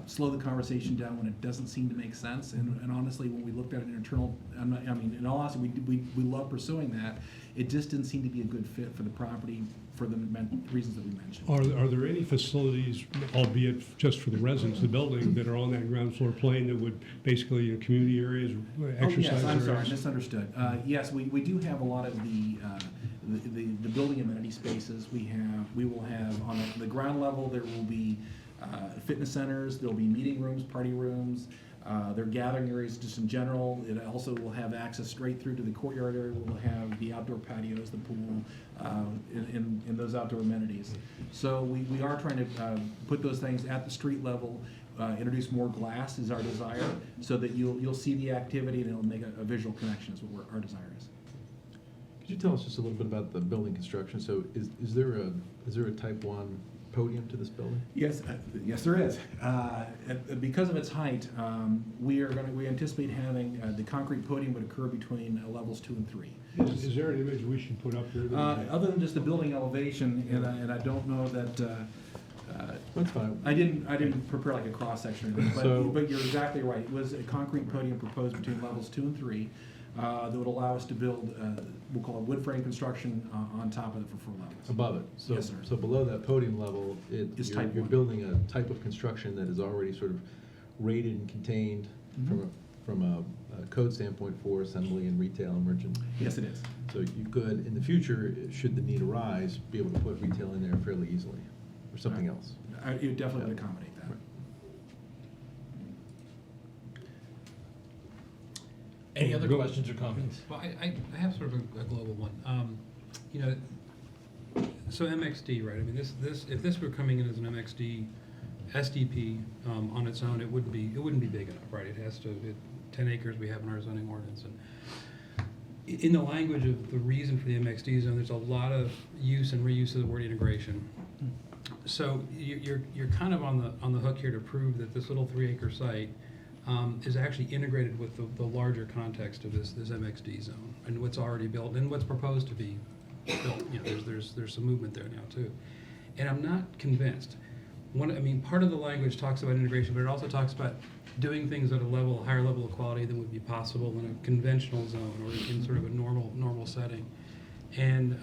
slow the conversation down when it doesn't seem to make sense. And honestly, when we looked at an internal, in all honesty, we love pursuing that. It just didn't seem to be a good fit for the property for the reasons that we mentioned. Are there any facilities, albeit just for the residents of the building, that are on that ground floor plane that would basically, community areas, exercise yes, I'm areas? sorry, I misunderstood. Yes, we do have a lot of the building amenity spaces. We will have on the ground level, there will be fitness centers, there'll be meeting rooms, party rooms, their gathering areas just in general. It also will have access straight through to the courtyard area. We'll have the outdoor patios, the pool, in those outdoor amenities. So we are trying to put those things at the street level, introduce more glass is our desire, so that you'll see the activity and it'll make a visual connection is what our desire is. Could you tell us just a little bit about the building construction? So is there a type 1 podium to this building? Yes, yes, there is. Because of its height, we anticipate having the concrete podium would occur between levels 2 and 3. Is there an image we should put up here? Other than just the building elevation, and I don't know that That's fine. I didn't prepare like a cross-section, So- but you're exactly right. It was a concrete podium proposed between levels 2 and 3 that would allow us to build, we'll call it wood frame construction on top of it for 4 levels. Above it. So, Yes, sir. So below that podium level, Is you're, type you're 1. building a type of construction that is already sort of rated and contained from a code standpoint for assembly and retail and merchant. Yes, it is. So you could, in the future, should the need arise, be able to put retail in there fairly easily, or something else. It definitely would accommodate that. Right. Any other Go- questions or comments? Well, I have sort of a global one. You know, so MXD, right? I mean, if this were coming in as an MXD, SDP on its own, it wouldn't be big enough, right? It has to, 10 acres we have in our zoning ordinance. And in the language of the reason for the MXD zone, there's a lot of use and reuse of the word integration. So you're kind of on the hook here to prove that this little 3-acre site is actually integrated with the larger context of this MXD zone and what's already built and what's proposed to be built. You know, there's some movement there now too, and I'm not convinced. Part of the language talks about integration, but it also talks about doing things at a higher level of quality than would be possible in a conventional zone or in sort of a normal setting. And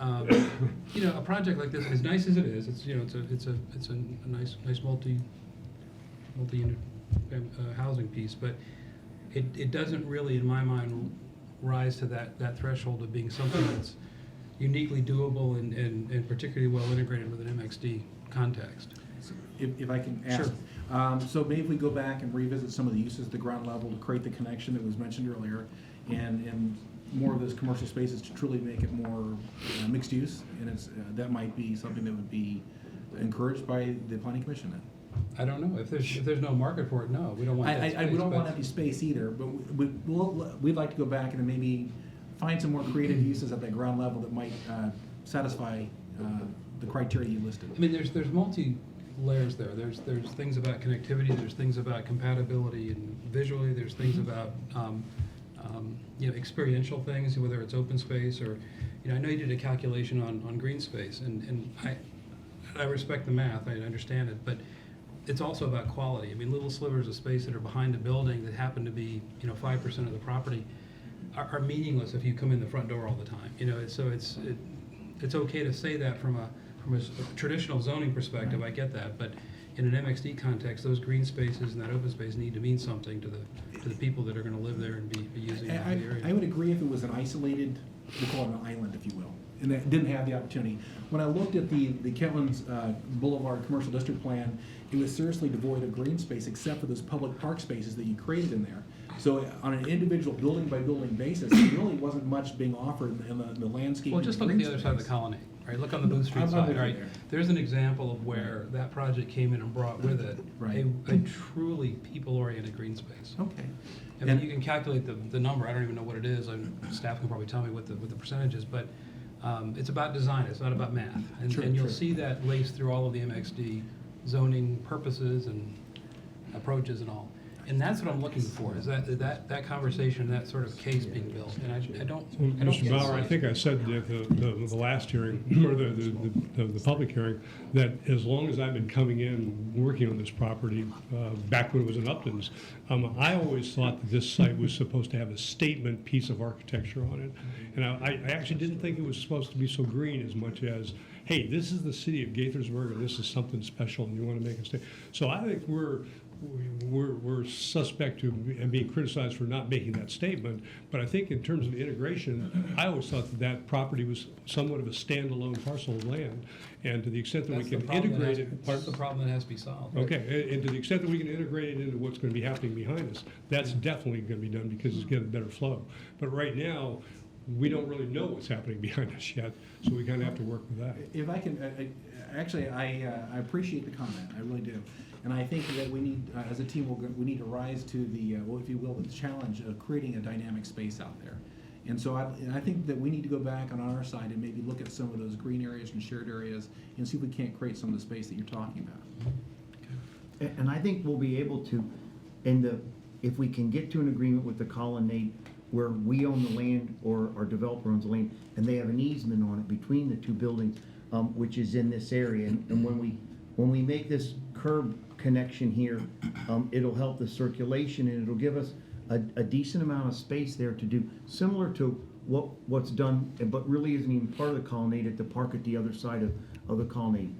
you know, a project like this, as nice as it is, it's a nice multi-unit housing piece, but it doesn't really, in my mind, rise to that threshold of being something that's uniquely doable and particularly well integrated with an MXD context. If I can ask. Sure. So maybe if we go back and revisit some of the uses at the ground level to create the connection that was mentioned earlier, and more of those commercial spaces to truly make it more mixed use, and that might be something that would be encouraged by the planning commission then. I don't know if there's no market for it. No, we don't want that We space, don't want but- empty space either, but we'd like to go back and maybe find some more creative uses at that ground level that might satisfy the criteria you listed. I mean, there's multi-layers there. There's things about connectivity, there's things about compatibility and visually, there's things about experiential things, whether it's open space or, I know you did a calculation on green space, and I respect the math, I understand it, but it's also about quality. I mean, little slivers of space that are behind a building that happen to be, 5% of the property are meaningless if you come in the front door all the time. So it's okay to say that from a traditional zoning perspective, I get that, but in an MXD context, those green spaces and that open space need to mean something to the people that are going to live there and be using the area. I would agree if it was an isolated, we'll call it an island, if you will, and that didn't have the opportunity. When I looked at the Kentlands Boulevard Commercial District Plan, it was seriously devoid of green space except for those public park spaces that you created in there. So on an individual building by building basis, there really wasn't much being offered in the landscape. Well, just look at the other side of the colonnade, right? Look on the Booth Street I'm side, with you right? there. There's an example of where that project came in and brought with it Right. a truly people-oriented green space. Okay. I mean, you can calculate the number, I don't even know what it is, staff can probably tell me what the percentage is, but it's about design, it's not about math. And you'll see that laced through all of the MXD zoning purposes and approaches and all. And that's what I'm looking for, is that conversation, that sort of case being built. And I don't Mr. get Bauer, I it. think I said at the last hearing, or the public hearing, that as long as I've been coming in, working on this property, back when it was in Upton's, I always thought that this site was supposed to have a statement piece of architecture on it. And I actually didn't think it was supposed to be so green as much as, hey, this is the city of Gaithersburg, and this is something special, and you want to make a statement. So I think we're suspect to and being criticized for not making that statement, but I think in terms of integration, I always thought that property was somewhat of a standalone parcel of land, and to the extent that we can integrate it. That's the problem that has to be solved. Okay, and to the extent that we can integrate it into what's going to be happening behind us, that's definitely going to be done because it's getting better flow. But right now, we don't really know what's happening behind us yet, so we kind of have to work with that. If I can, actually, I appreciate the comment, I really do. And I think that we need, as a team, we need to rise to the, well, if you will, the challenge of creating a dynamic space out there. And so I think that we need to go back on our side and maybe look at some of those green areas and shared areas and see if we can't create some of the space that you're talking about. And I think we'll be able to, if we can get to an agreement with the colonnade where we own the land or our developer owns the land, and they have an easement on it between the two buildings, which is in this area. And when when we make this curb connection here, it'll help the circulation and it'll give us a decent amount of space there to do, similar to what's done, but really isn't even part of the colonnade, at the park at the other side of the colonnade.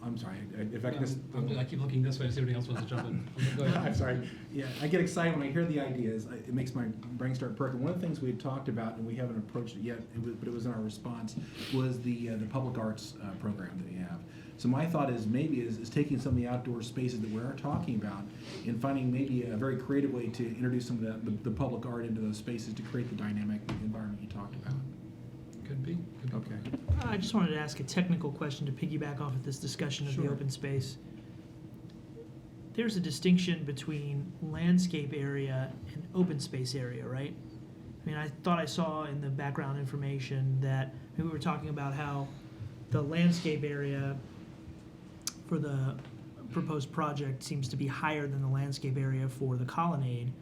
I'm sorry, if I can just. I keep looking this way to see if anybody else wants to jump in. Go ahead. I'm sorry. Yeah, I get excited when I hear the ideas. It makes my brain start perking. One of the things we had talked about, and we haven't approached it yet, but it was in our response, was the public arts program that we have. So my thought is maybe is taking some of the outdoor spaces that we're talking about and finding maybe a very creative way to introduce some of the public art into those spaces to create the dynamic environment you talked about. Could be. Okay. I just wanted to ask a technical question to piggyback off of this discussion of the Sure. open space. There's a distinction between landscape area and open space area, right? I mean, I thought I saw in the background information that we were talking about how the landscape area for the proposed project seems to be higher than the landscape area for the colonnade,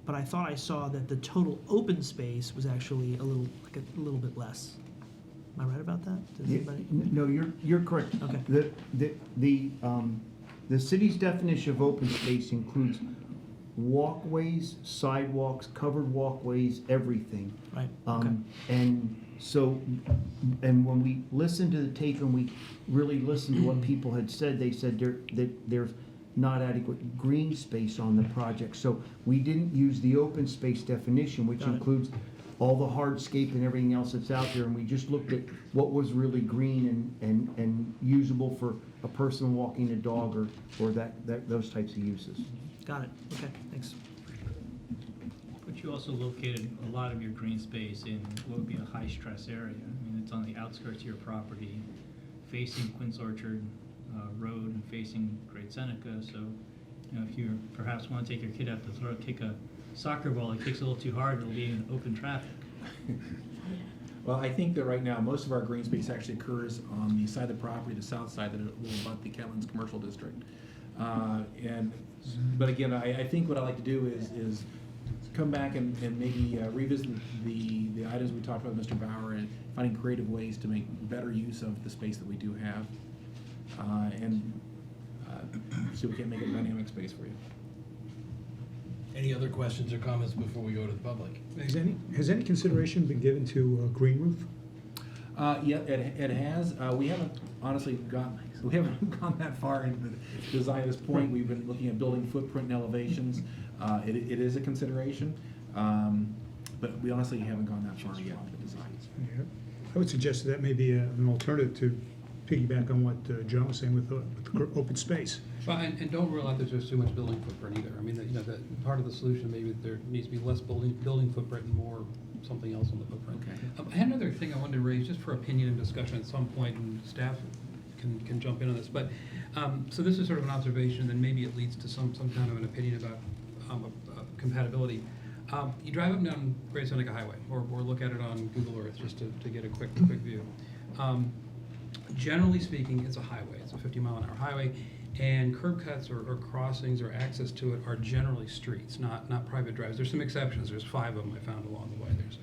but I thought I saw that the total open space was actually a little bit less. Am I right about that? Does anybody? No, you're correct. Okay. The city's definition of open space includes walkways, sidewalks, covered walkways, everything. Right, okay. And so, and when we listened to the tape and we really listened to what people had said, they said that there's not adequate green space on the project. So we didn't use the open space definition, which Got it. includes all the hardscape and everything else that's out there, and we just looked at what was really green and usable for a person walking a dog or those types of uses. Got it, okay, thanks. But you also located a lot of your green space in what would be a high-stress area. I mean, it's on the outskirts of your property, facing Quince Orchard Road and facing Great Seneca, so, you know, if you perhaps want to take your kid out to kick a soccer ball, it kicks a little too hard, it'll be in open traffic. Well, I think that right now, most of our green space actually occurs on the side of the property, the south side that will abut the Kentlands Commercial District. But again, I think what I like to do is come back and maybe revisit the items we talked about with Mr. Bauer and finding creative ways to make better use of the space that we do have. See if we can make it a dynamic space for you. Any other questions or comments before we go to the public? Has any consideration been given to green roof? Yeah, it has. We haven't gone that far into the design at this point. We've been looking at building footprint and elevations. It is a consideration, but we honestly haven't gone that far yet in the design. Yeah. I would suggest that may be an alternative to piggyback on what John was saying with the open space. Well, and don't rule out that there's too much building footprint either. I mean, that part of the solution, maybe there needs to be less building footprint and more something else on the footprint. Okay. I had another thing I wanted to raise, just for opinion and discussion at some point, and staff can jump in on this. But, so this is sort of an observation, and maybe it leads to some kind of an opinion about compatibility. You drive up and down Great Seneca Highway, or look at it on Google Earth, just to get a quick view. Generally speaking, it's a highway. It's a 50-mile-an-hour highway, and curb cuts or crossings or access to it are generally streets, not private drives. There's some exceptions. There's 5 of them I found along the way. There's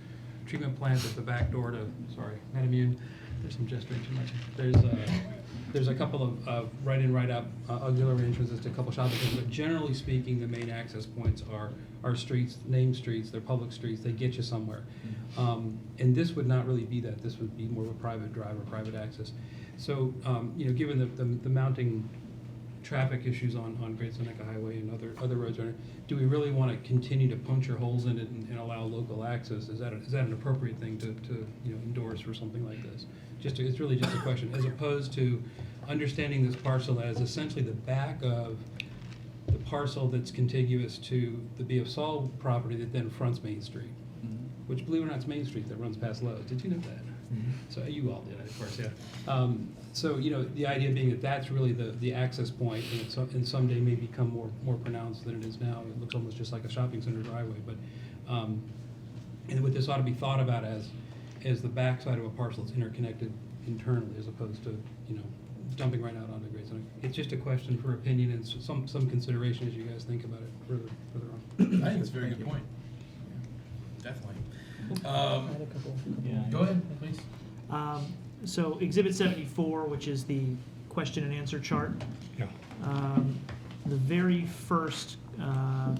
a treatment plant at the back door to, MedImmune. There's some gesturing too much. There's a couple of right-in, right-out auxiliary entrances to a couple shopping centers, but generally speaking, the main access points are streets, named streets. They're public streets. They get you somewhere. And this would not really be that. This would be more of a private drive or private access. So, given the mounting traffic issues on Great Seneca Highway and other roads, do we really want to continue to puncture holes in it and allow local access? Is that an appropriate thing to endorse for something like this? It's really just a question, as opposed to understanding this parcel as essentially the back of the parcel that's contiguous to the B.F. Saul property that then fronts Main Street, which, believe it or not, it's Main Street that runs past Lowe's. Did you know that? So you all did, of course, yeah. So the idea being that that's really the access point, and someday may become more pronounced than it is now. It looks almost just like a shopping center driveway, but and what this ought to be thought about as the backside of a parcel that's interconnected internally, as opposed to dumping right out onto Great Seneca. It's just a question for opinion and some consideration as you guys think about it further on. I think it's a very good point. Definitely. I had a couple. Yeah. Go ahead, please. So Exhibit 74, which is the question and answer chart, Yeah. the very first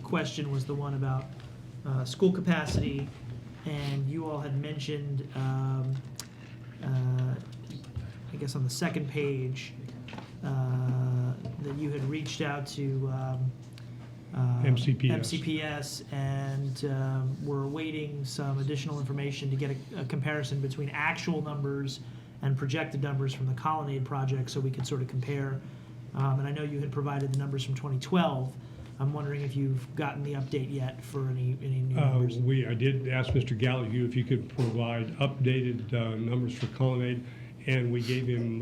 question was the one about school capacity, and you all had mentioned, I guess on the second page, that you had reached out to MCPS and were awaiting some additional information to get a comparison between actual numbers and projected numbers from the Colonnade project so we could sort of compare. And I know you had provided the numbers from 2012. I'm wondering if you've gotten the update yet for any new numbers. I did ask Mr. Gallagher if he could provide updated numbers for Colonnade, and we gave him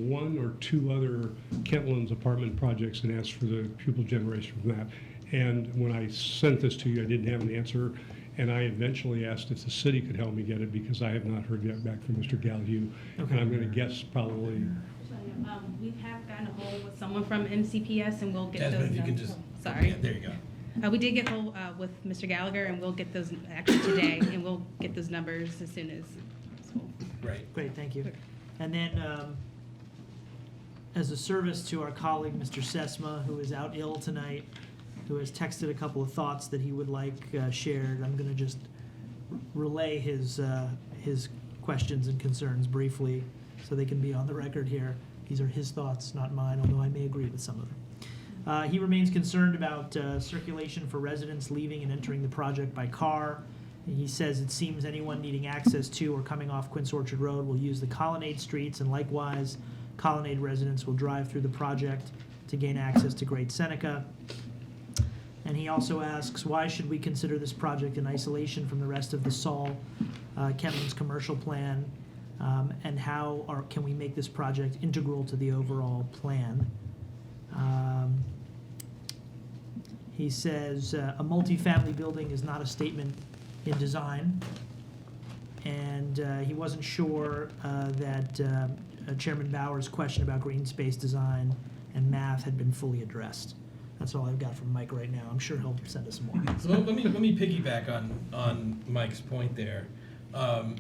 one or two other Kentlands apartment projects and asked for the pupil generation from that. And when I sent this to you, I didn't have an answer, and I eventually asked if the city could help me get it because I have not heard yet back from Mr. Gallagher. Okay. And I'm going to guess probably. We have gotten a hold with someone from MCPS, and we'll get Jasmine, those. if you can just. Sorry. Yeah, there you go. We did get hold with Mr. Gallagher, and we'll get those actually today, and we'll get those numbers as soon as possible. Right. Great, thank you. And then, as a service to our colleague, Mr. Sesma, who is out ill tonight, who has texted a couple of thoughts that he would like shared, I'm going to just relay his questions and concerns briefly so they can be on the record here. These are his thoughts, not mine, although I may agree with some of them. He remains concerned about circulation for residents leaving and entering the project by car. He says it seems anyone needing access to or coming off Quince Orchard Road will use the Colonnade streets, and likewise, Colonnade residents will drive through the project to gain access to Great Seneca. And he also asks, why should we consider this project in isolation from the rest of the Saul Kentlands commercial plan, and how can we make this project integral to the overall plan? He says a multifamily building is not a statement in design, and he wasn't sure that Chairman Bauer's question about green space design and math had been fully addressed. That's all I've got from Mike right now. I'm sure he'll send us more. So let me piggyback on Mike's point there. Although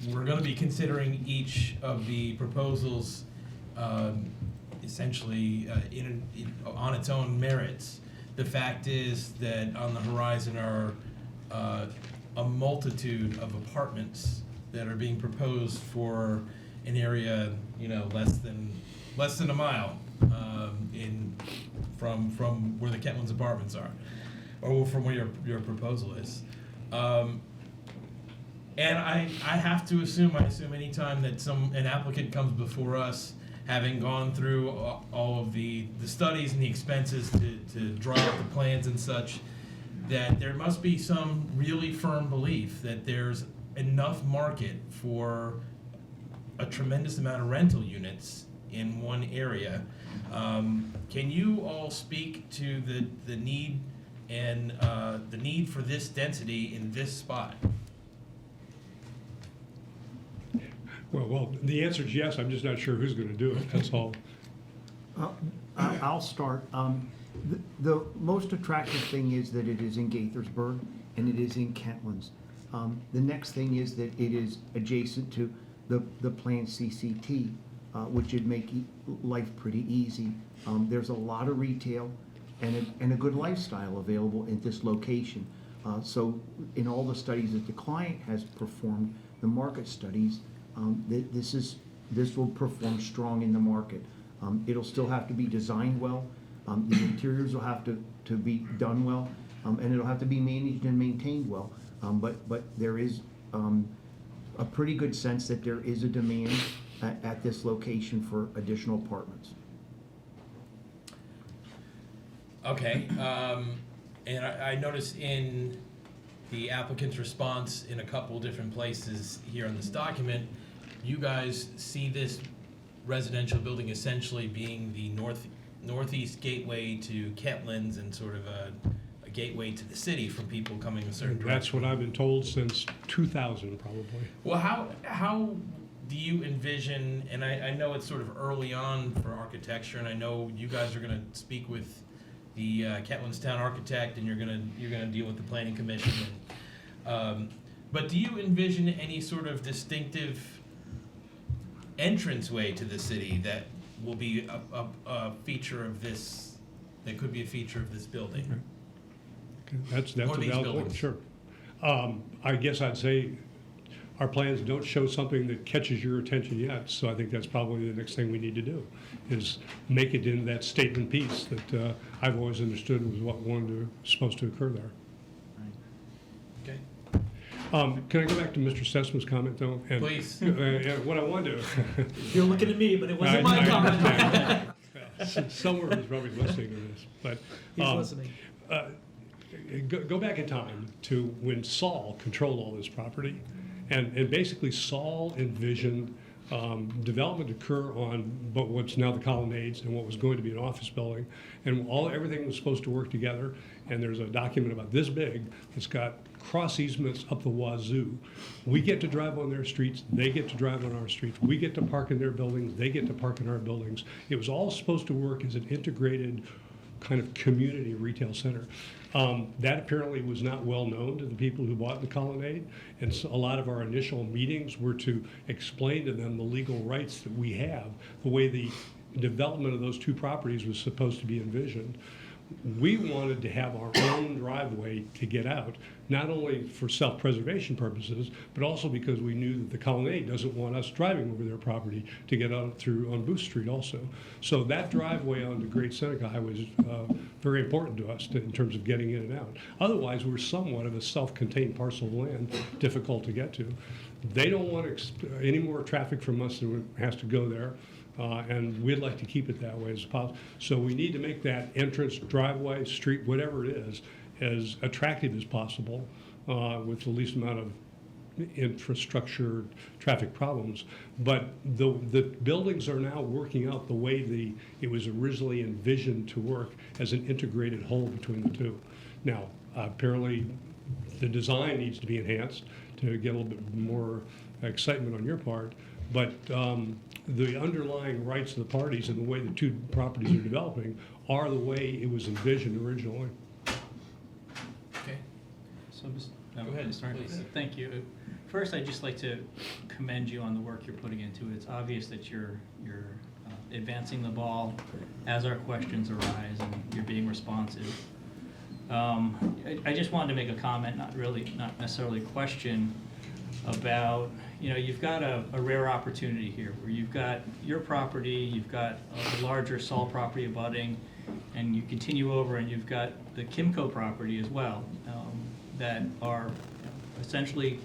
we're going to be considering each of the proposals essentially on its own merits, the fact is that on the horizon are a multitude of apartments that are being proposed for an area, less than a mile from where the Kentlands apartments are, or from where your proposal is. And I have to assume, anytime that an applicant comes before us, having gone through all of the studies and the expenses to draw up the plans and such, that there must be some really firm belief that there's enough market for a tremendous amount of rental units in one area. Can you all speak to the need and the need for this density in this spot? Well, the answer is yes. I'm just not sure who's going to do it. That's all. I'll start. The most attractive thing is that it is in Gaithersburg and it is in Kentlands. The next thing is that it is adjacent to the planned CCT, which would make life pretty easy. There's a lot of retail and a good lifestyle available at this location. So in all the studies that the client has performed, the market studies, this will perform strong in the market. It'll still have to be designed well. The interiors will have to be done well, and it'll have to be managed and maintained well. But there is a pretty good sense that there is a demand at this location for additional apartments. Okay, and I noticed in the applicant's response in a couple different places here in this document, you guys see this residential building essentially being the northeast gateway to Kentlands and sort of a gateway to the city from people coming a certain direction. That's what I've been told since 2000, probably. Well, how do you envision, and I know it's sort of early on for architecture, and I know you guys are going to speak with the Kentlands Town architect, and you're gonna deal with the planning commission. But do you envision any sort of distinctive entranceway to the city that will be a feature of this, that could be a feature of this building? Okay, That's Or a these valid point, buildings. sure. I guess I'd say our plans don't show something that catches your attention yet, so I think that's probably the next thing we need to do, is make it in that statement piece that I've always understood was what supposed to occur there. Okay. Can I go back to Mr. Sessman's comment, though? And, Please. What I wanted to. You're looking at me, but it wasn't my comment. understand. Somewhere he's probably listening to this, but. He's listening. Go back in time to when Saul controlled all this property, and basically Saul envisioned development occur on what's now the colonnades and what was going to be an office building, and everything was supposed to work together. And there's a document about this big that's got cross easements up the wazoo. We get to drive on their streets, they get to drive on our streets. We get to park in their buildings, they get to park in our buildings. It was all supposed to work as an integrated kind of community retail center. That apparently was not well known to the people who bought the colonnade, and so a lot of our initial meetings were to explain to them the legal rights that we have, the way the development of those two properties was supposed to be envisioned. We wanted to have our own driveway to get out, not only for self-preservation purposes, but also because we knew that the colonnade doesn't want us driving over their property to get out through on Booth Street also. So that driveway onto Great Seneca was very important to us in terms of getting in and out. Otherwise, we're somewhat of a self-contained parcel of land, difficult to get to. They don't want any more traffic from us than has to go there. And we'd like to keep it that way as possible. So we need to make that entrance, driveway, street, whatever it is, as attractive as possible with the least amount of infrastructure, traffic problems. But the buildings are now working out the way it was originally envisioned to work as an integrated whole between the two. Now, apparently, the design needs to be enhanced to get a little bit more excitement on your part. But the underlying rights of the parties and the way the two properties are developing are the way it was envisioned originally. Okay. So, Go ahead, please. Thank you. First, I'd just like to commend you on the work you're putting into it. It's obvious that you're advancing the ball as our questions arise, and you're being responsive. I just wanted to make a comment, not necessarily a question, about, you've got a rare opportunity here where you've got your property, you've got a larger Saul property abutting, and you continue over and you've got the Kimco property as well, that are essentially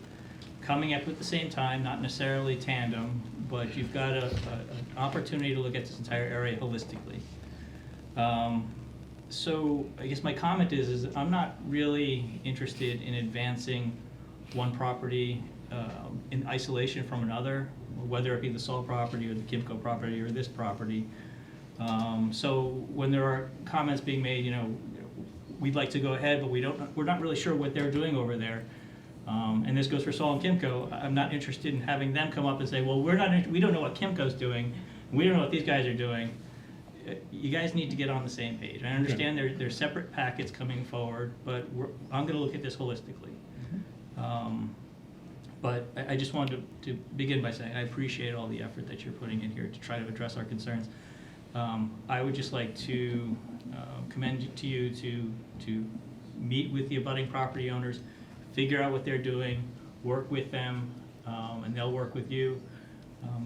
coming up at the same time, not necessarily tandem, but you've got an opportunity to look at this entire area holistically. So I guess my comment is I'm not really interested in advancing one property in isolation from another, whether it be the Saul property or the Kimco property or this property. So when there are comments being made, we'd like to go ahead, but we're not really sure what they're doing over there. And this goes for Saul and Kimco. I'm not interested in having them come up and say, well, we don't know what Kimco's doing, we don't know what these guys are doing. You guys need to get on the same page. I understand there's separate packets coming forward, but I'm going to look at this holistically. But I just wanted to begin by saying I appreciate all the effort that you're putting in here to try to address our concerns. I would just like to commend to you to meet with the abutting property owners, figure out what they're doing, work with them, and they'll work with you.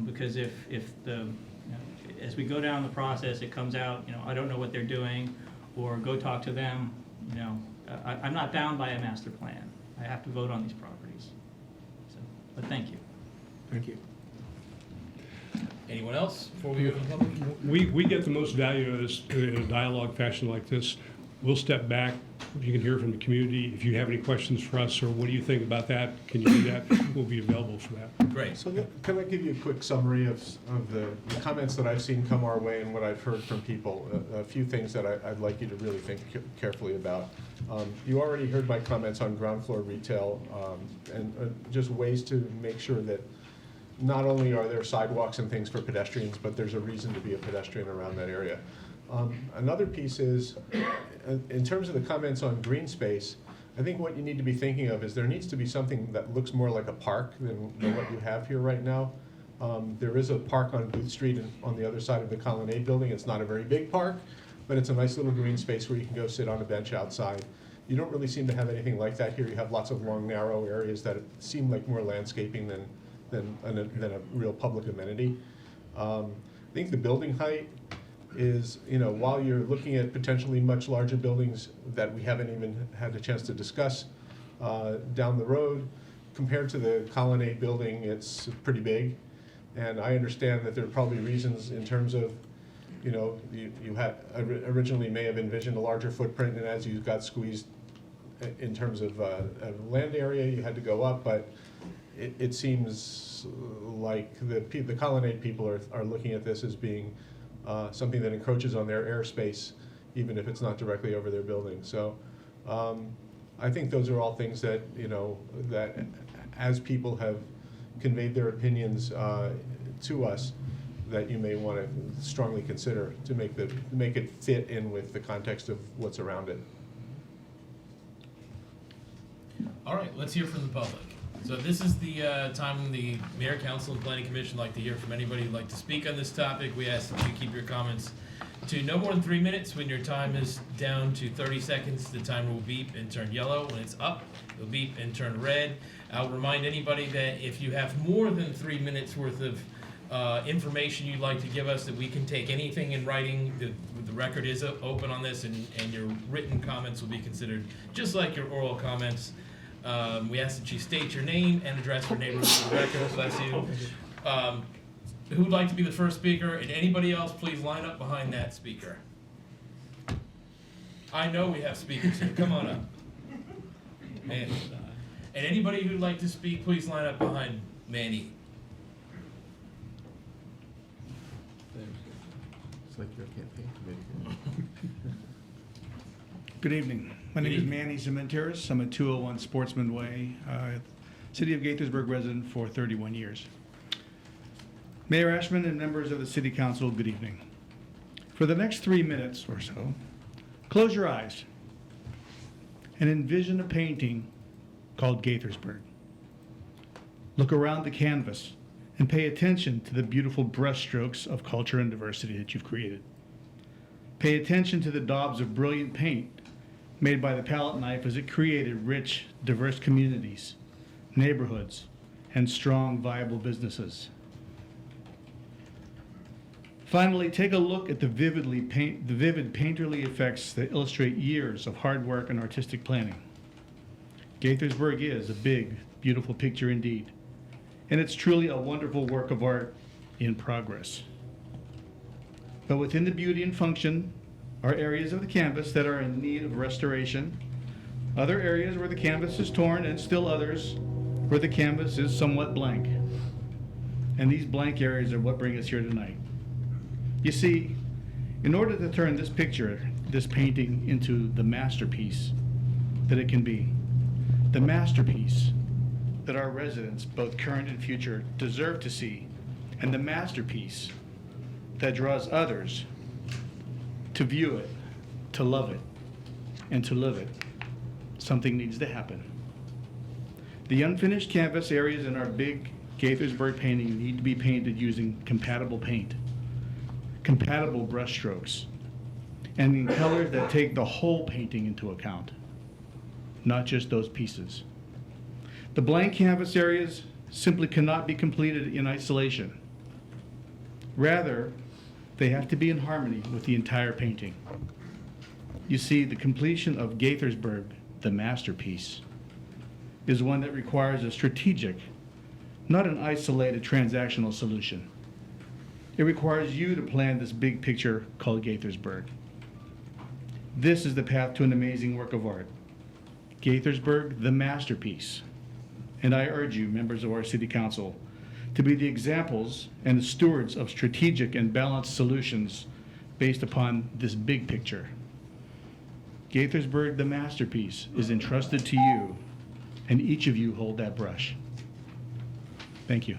Because if as we go down the process, it comes out, I don't know what they're doing, or go talk to them, I'm not bound by a master plan. I have to vote on these properties. But thank you. Thank you. Anyone else before we go to the public? We get the most value out of this in a dialogue fashion like this. We'll step back. You can hear from the community. If you have any questions for us, or what do you think about that, can you do that? We'll be available for that. Great. So can I give you a quick summary of the comments that I've seen come our way and what I've heard from people? A few things that I'd like you to really think carefully about. You already heard my comments on ground floor retail and just ways to make sure that not only are there sidewalks and things for pedestrians, but there's a reason to be a pedestrian around that area. Another piece is, in terms of the comments on green space, I think what you need to be thinking of is there needs to be something that looks more like a park than what you have here right now. There is a park on Booth Street and on the other side of the Colonnade building. It's not a very big park, but it's a nice little green space where you can go sit on a bench outside. You don't really seem to have anything like that here. You have lots of long, narrow areas that seem like more landscaping than a real public amenity. I think the building height is, while you're looking at potentially much larger buildings that we haven't even had a chance to discuss down the road, compared to the Colonnade building, it's pretty big. And I understand that there are probably reasons in terms of, you had originally may have envisioned a larger footprint, and as you got squeezed in terms of land area, you had to go up, but it seems like the Colonnade people are looking at this as being something that encroaches on their airspace, even if it's not directly over their building. So I think those are all things that, that as people have conveyed their opinions to us, that you may want to strongly consider to make it fit in with the context of what's around it. All right, let's hear from the public. So this is the time when the Mayor, Council, and Planning Commission like to hear from anybody who'd like to speak on this topic. We ask that you keep your comments to no more than 3 minutes. When your time is down to 30 seconds, the timer will beep and turn yellow. When it's up, it'll beep and turn red. I'll remind anybody that if you have more than 3 minutes worth of information you'd like to give us, that we can take anything in writing. The record is open on this, and your written comments will be considered just like your oral comments. We ask that you state your name and address for neighborhood for the record. Bless you. Who'd like to be the first speaker? And anybody else, please line up behind that speaker. I know we have speakers here. Come on up. Manny. And anybody who'd like to speak, please line up behind Manny. It's like your campaign committee. Good evening. My name is Manny Cementeris. I'm at 201 Sportsman Way, City of Gaithersburg resident for 31 years. Mayor Ashman and members of the City Council, good evening. For the next 3 minutes or so, close your eyes and envision a painting called Gaithersburg. Look around the canvas and pay attention to the beautiful brushstrokes of culture and diversity that you've created. Pay attention to the daubs of brilliant paint made by the palette knife as it created rich, diverse communities, neighborhoods, and strong, viable businesses. Finally, take a look at the vivid painterly effects that illustrate years of hard work and artistic planning. Gaithersburg is a big, beautiful picture indeed, and it's truly a wonderful work of art in progress. But within the beauty and function are areas of the canvas that are in need of restoration, other areas where the canvas is torn, and still others where the canvas is somewhat blank. And these blank areas are what bring us here tonight. You see, in order to turn this picture, this painting, into the masterpiece that it can be, the masterpiece that our residents, both current and future, deserve to see, and the masterpiece that draws others to view it, to love it, and to live it, something needs to happen. The unfinished canvas areas in our big Gaithersburg painting need to be painted using compatible paint, compatible brush strokes, and in colors that take the whole painting into account, not just those pieces. The blank canvas areas simply cannot be completed in isolation. Rather, they have to be in harmony with the entire painting. You see, the completion of Gaithersburg, the masterpiece, is one that requires a strategic, not an isolated transactional solution. It requires you to plan this big picture called Gaithersburg. This is the path to an amazing work of art. Gaithersburg, the masterpiece. And I urge you, members of our City Council, to be the examples and the stewards of strategic and balanced solutions based upon this big picture. Gaithersburg, the masterpiece, is entrusted to you, and each of you hold that brush. Thank you.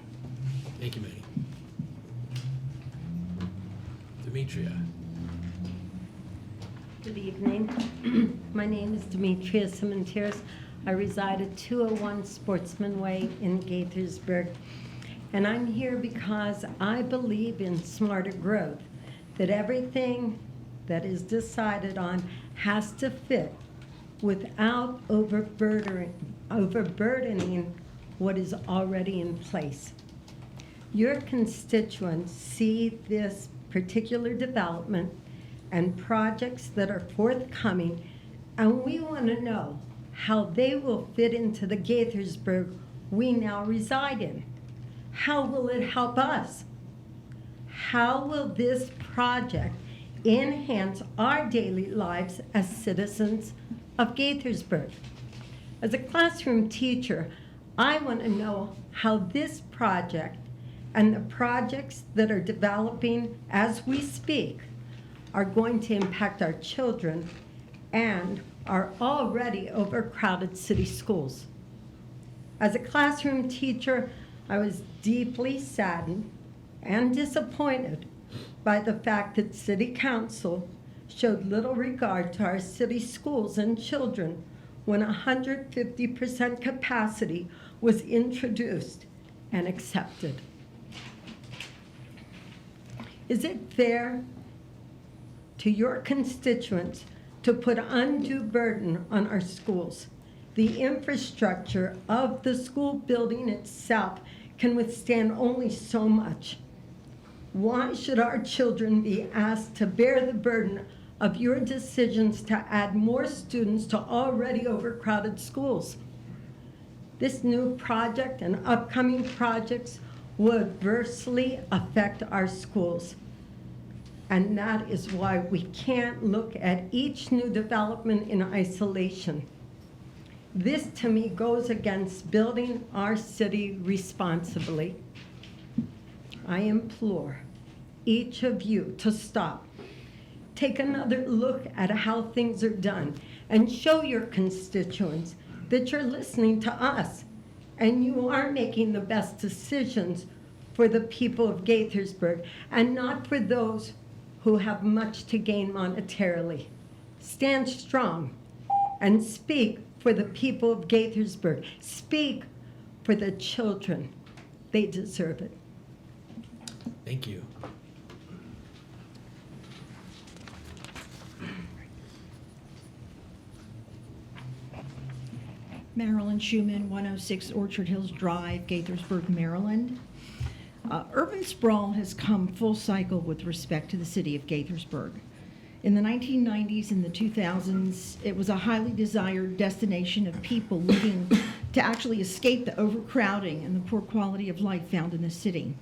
Thank you, Manny. Demetria. Good evening. My name is Demetria Cementeris. I reside at 201 Sportsman Way in Gaithersburg. And I'm here because I believe in smarter growth, that everything that is decided on has to fit without overburdening what is already in place. Your constituents see this particular development and projects that are forthcoming, and we want to know how they will fit into the Gaithersburg we now reside in. How will it help us? How will this project enhance our daily lives as citizens of Gaithersburg? As a classroom teacher, I want to know how this project and the projects that are developing as we speak are going to impact our children and our already overcrowded city schools. As a classroom teacher, I was deeply saddened and disappointed by the fact that City Council showed little regard to our city schools and children when 150% capacity was introduced and accepted. Is it fair to your constituents to put undue burden on our schools? The infrastructure of the school building itself can withstand only so much. Why should our children be asked to bear the burden of your decisions to add more students to already overcrowded schools? This new project and upcoming projects will adversely affect our schools. And that is why we can't look at each new development in isolation. This, to me, goes against building our city responsibly. I implore each of you to stop. Take another look at how things are done and show your constituents that you're listening to us and you are making the best decisions for the people of Gaithersburg and not for those who have much to gain monetarily. Stand strong and speak for the people of Gaithersburg. Speak for the children. They deserve it. Thank you. Marilyn Schuman, 106 Orchard Hills Drive, Gaithersburg, Maryland. Urban sprawl has come full cycle with respect to the city of Gaithersburg. In the 1990s and the 2000s, it was a highly desired destination of people looking to actually escape the overcrowding and the poor quality of life found in the city.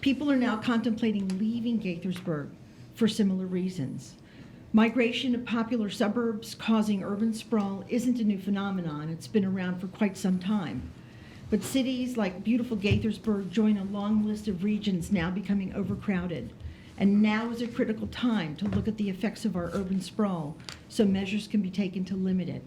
People are now contemplating leaving Gaithersburg for similar reasons. Migration of popular suburbs causing urban sprawl isn't a new phenomenon. It's been around for quite some time. But cities like beautiful Gaithersburg join a long list of regions now becoming overcrowded. And now is a critical time to look at the effects of our urban sprawl so measures can be taken to limit it.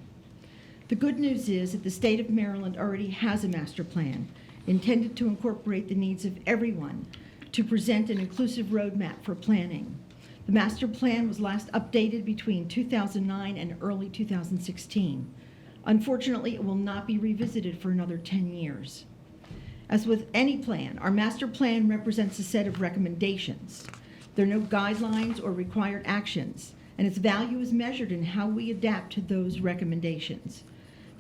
The good news is that the state of Maryland already has a master plan intended to incorporate the needs of everyone to present an inclusive roadmap for planning. The master plan was last updated between 2009 and early 2016. Unfortunately, it will not be revisited for another 10 years. As with any plan, our master plan represents a set of recommendations. There are no guidelines or required actions, and its value is measured in how we adapt to those recommendations.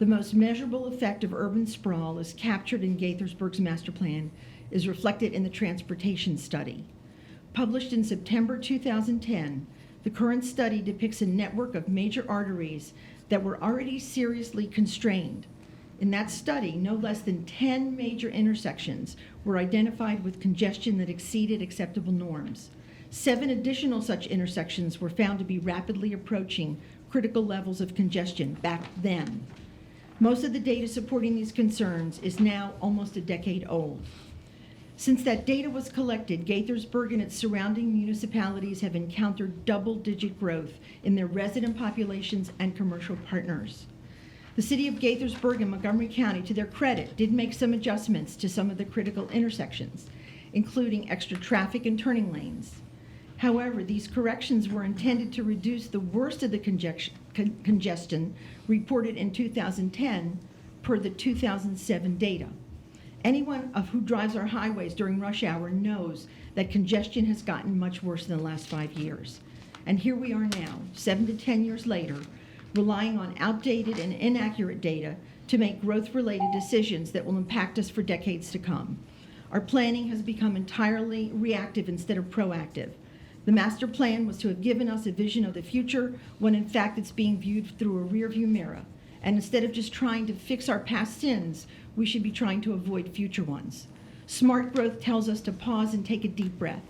The most measurable effect of urban sprawl as captured in Gaithersburg's master plan is reflected in the transportation study. Published in September 2010, the current study depicts a network of major arteries that were already seriously constrained. In that study, no less than 10 major intersections were identified with congestion that exceeded acceptable norms. 7 additional such intersections were found to be rapidly approaching critical levels of congestion back then. Most of the data supporting these concerns is now almost a decade old. Since that data was collected, Gaithersburg and its surrounding municipalities have encountered double-digit growth in their resident populations and commercial partners. The city of Gaithersburg and Montgomery County, to their credit, did make some adjustments to some of the critical intersections, including extra traffic and turning lanes. However, these corrections were intended to reduce the worst of the congestion reported in 2010 per the 2007 data. Anyone who drives our highways during rush hour knows that congestion has gotten much worse in the last 5 years. And here we are now, 7 to 10 years later, relying on outdated and inaccurate data to make growth-related decisions that will impact us for decades to come. Our planning has become entirely reactive instead of proactive. The master plan was to have given us a vision of the future when in fact it's being viewed through a rearview mirror. And instead of just trying to fix our past sins, we should be trying to avoid future ones. Smart growth tells us to pause and take a deep breath.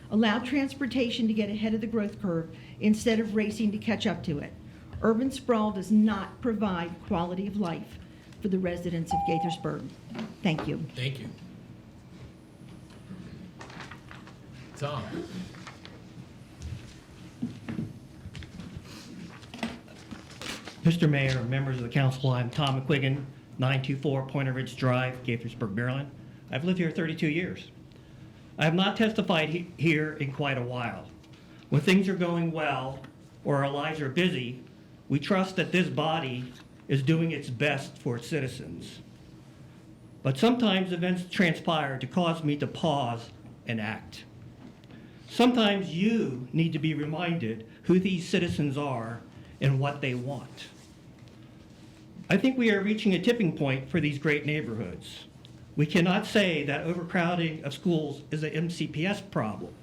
Allow transportation to get ahead of the growth curve instead of racing to catch up to it. Urban sprawl does not provide quality of life for the residents of Gaithersburg. Thank you. Thank you. Tom. Mr. Mayor, members of the council, I'm Tom McQuiggan, 924 Pointer Ridge Drive, Gaithersburg, Maryland. I've lived here 32 years. I have not testified here in quite a while. When things are going well or our lives are busy, we trust that this body is doing its best for its citizens. But sometimes events transpire to cause me to pause and act. Sometimes you need to be reminded who these citizens are and what they want. I think we are reaching a tipping point for these great neighborhoods. We cannot say that overcrowding of schools is an MCPS problem.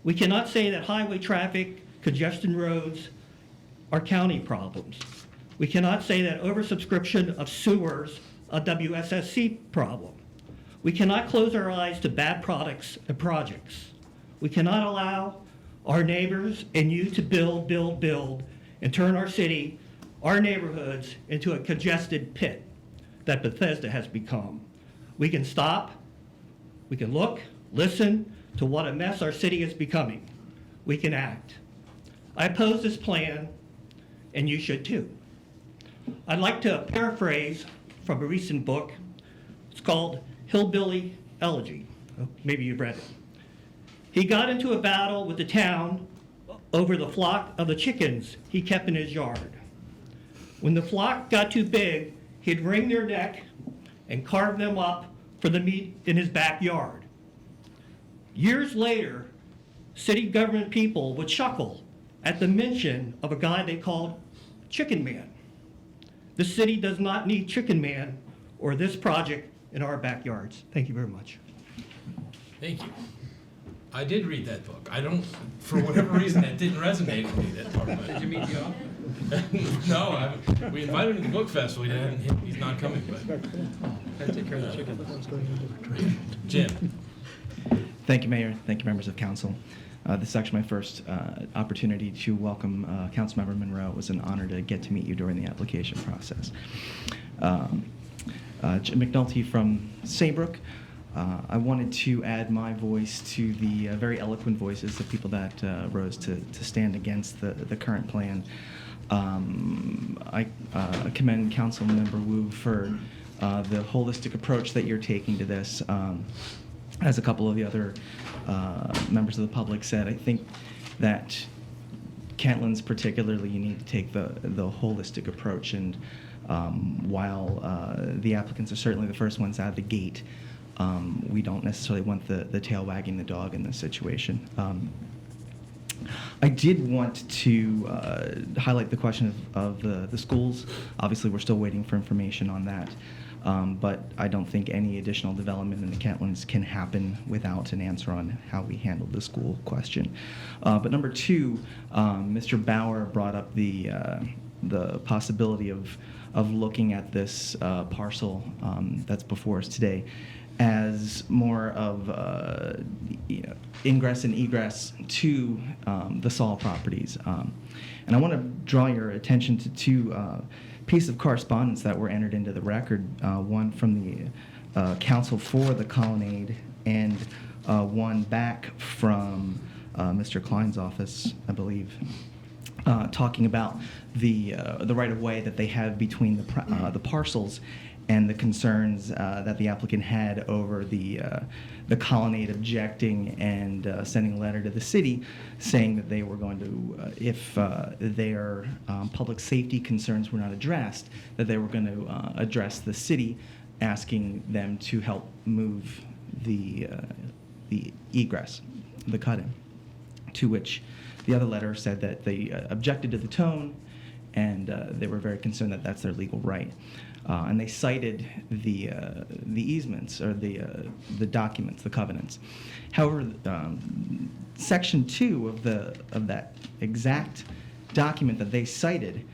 We cannot say that highway traffic, congestion roads are county problems. We cannot say that oversubscription of sewers a WSSC problem. We cannot close our eyes to bad products and projects. We cannot allow our neighbors and you to build, and turn our city, our neighborhoods, into a congested pit that Bethesda has become. We can stop, we can look, listen to what a mess our city is becoming. We can act. I oppose this plan, and you should too. I'd like to paraphrase from a recent book. It's called Hillbilly Elegy. Oh, maybe you've read it. He got into a battle with the town over the flock of the chickens he kept in his yard. When the flock got too big, he'd wring their neck and carve them up for the meat in his backyard. Years later, city government people would chuckle at the mention of a guy they called Chicken Man. The city does not need Chicken Man or this project in our backyards. Thank you very much. Thank you. I did read that book. I don't, for whatever reason, that didn't resonate with me, that part of it. Did you meet Joe? No, we invited him to the book festival. He's not coming, but. Gotta take care of the chicken. Jim. Thank you, Mayor. Thank you, members of council. This is actually my first opportunity to welcome Councilmember Monroe. It was an honor to get to meet you during the application process. Jim McNulty from Saybrook. I wanted to add my voice to the very eloquent voices of people that rose to stand against the current plan. I commend Councilmember Wu for the holistic approach that you're taking to this. As a couple of the other members of the public said, I think that Kentland's particularly, you need to take the holistic approach. And while the applicants are certainly the first ones out of the gate, we don't necessarily want the tail wagging the dog in this situation. I did want to highlight the question of the schools. Obviously, we're still waiting for information on that. But I don't think any additional development in the Kentlands can happen without an answer on how we handle the school question. But number two, Mr. Bauer brought up the possibility of looking at this parcel that's before us today as more of ingress and egress to the Saul properties. And I want to draw your attention to two pieces of correspondence that were entered into the record, one from the council for the colonnade and one back from Mr. Klein's office, I believe, talking about the right-of-way that they have between the parcels and the concerns that the applicant had over the colonnade objecting and sending a letter to the city saying that they were going to, if their public safety concerns were not addressed, that they were going to address the city, asking them to help move the egress, the cut-in, to which the other letter said that they objected to the tone, and they were very concerned that that's their legal right. And they cited the easements, or the documents, the covenants. However, Section 2 of that exact document that they cited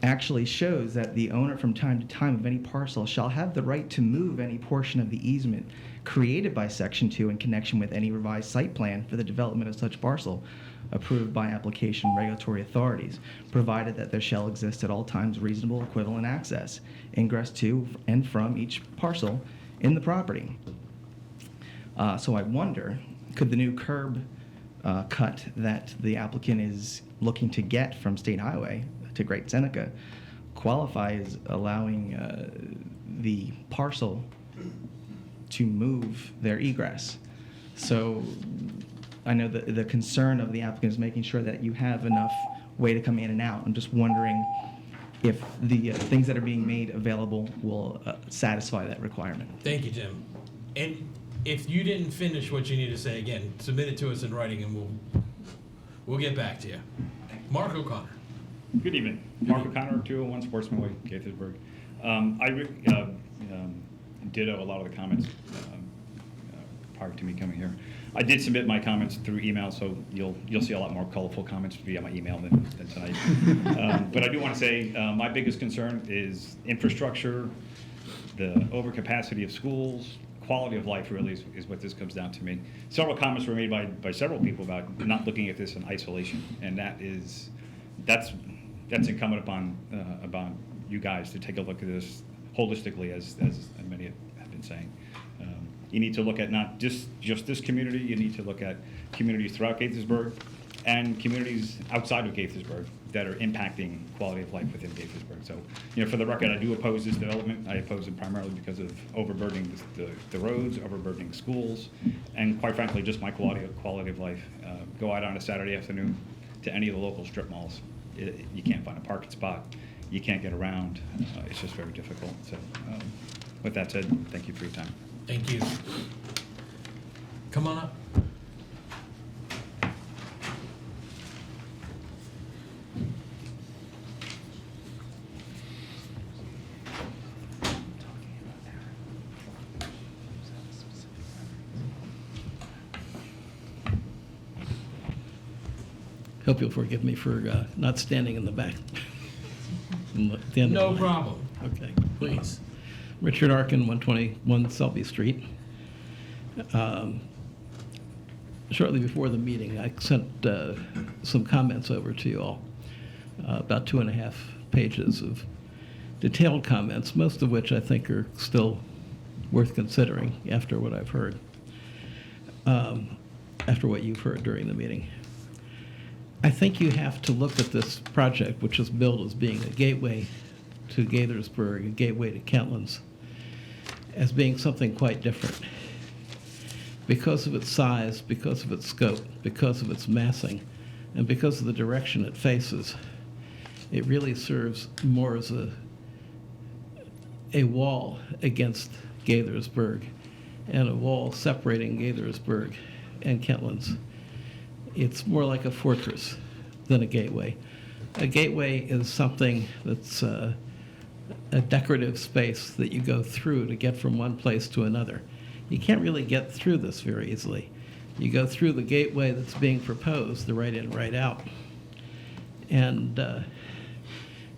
actually shows that the owner from time to time of any parcel shall have the right to move any portion of the easement created by Section 2 in connection with any revised site plan for the development of such parcel approved by application regulatory authorities, provided that there shall exist at all times reasonable equivalent access, ingress to and from each parcel in the property. So I wonder, could the new curb cut that the applicant is looking to get from State Highway to Great Seneca qualify as allowing the parcel to move their egress? So I know that the concern of the applicant is making sure that you have enough way to come in and out. I'm just wondering if the things that are being made available will satisfy that requirement. Thank you, Jim. And if you didn't finish what you need to say, again, submit it to us in writing and we'll get back to you. Mark O'Connor. Good evening. Mark O'Connor, 201 Sportsman Way, Gaithersburg. Ditto a lot of the comments prior to me coming here. I did submit my comments through email, so you'll see a lot more colorful comments via my email than tonight. But I do want to say my biggest concern is infrastructure, the overcapacity of schools, quality of life really is what this comes down to me. Several comments were made by several people about not looking at this in isolation, and that's incumbent upon you guys to take a look at this holistically, as many have been saying. You need to look at not just this community, you need to look at communities throughout Gaithersburg and communities outside of Gaithersburg that are impacting quality of life within Gaithersburg. So, for the record, I do oppose this development. I oppose it primarily because of overburdening the roads, overburdening schools, and quite frankly, just my quality of life. Go out on a Saturday afternoon to any of the local strip malls. You can't find a parking spot. You can't get around. It's just very difficult. So, with that said, thank you for your time. Thank you. Come on up. Hope you'll forgive me for not standing in the back. At the end No of the line. problem. Okay. Please. Richard Arkin, 121 Selby Street. Shortly before the meeting, I sent some comments over to you all, about 2.5 pages of detailed comments, most of which I think are still worth considering after what I've heard, after what you've heard during the meeting. I think you have to look at this project, which is billed as being a gateway to Gaithersburg, a gateway to Kentlands, as being something quite different. Because of its size, because of its scope, because of its massing, and because of the direction it faces, it really serves more as a wall against Gaithersburg and a wall separating Gaithersburg and Kentlands. It's more like a fortress than a gateway. A gateway is something that's a decorative space that you go through to get from one place to another. You can't really get through this very easily. You go through the gateway that's being proposed, the right in, right out, and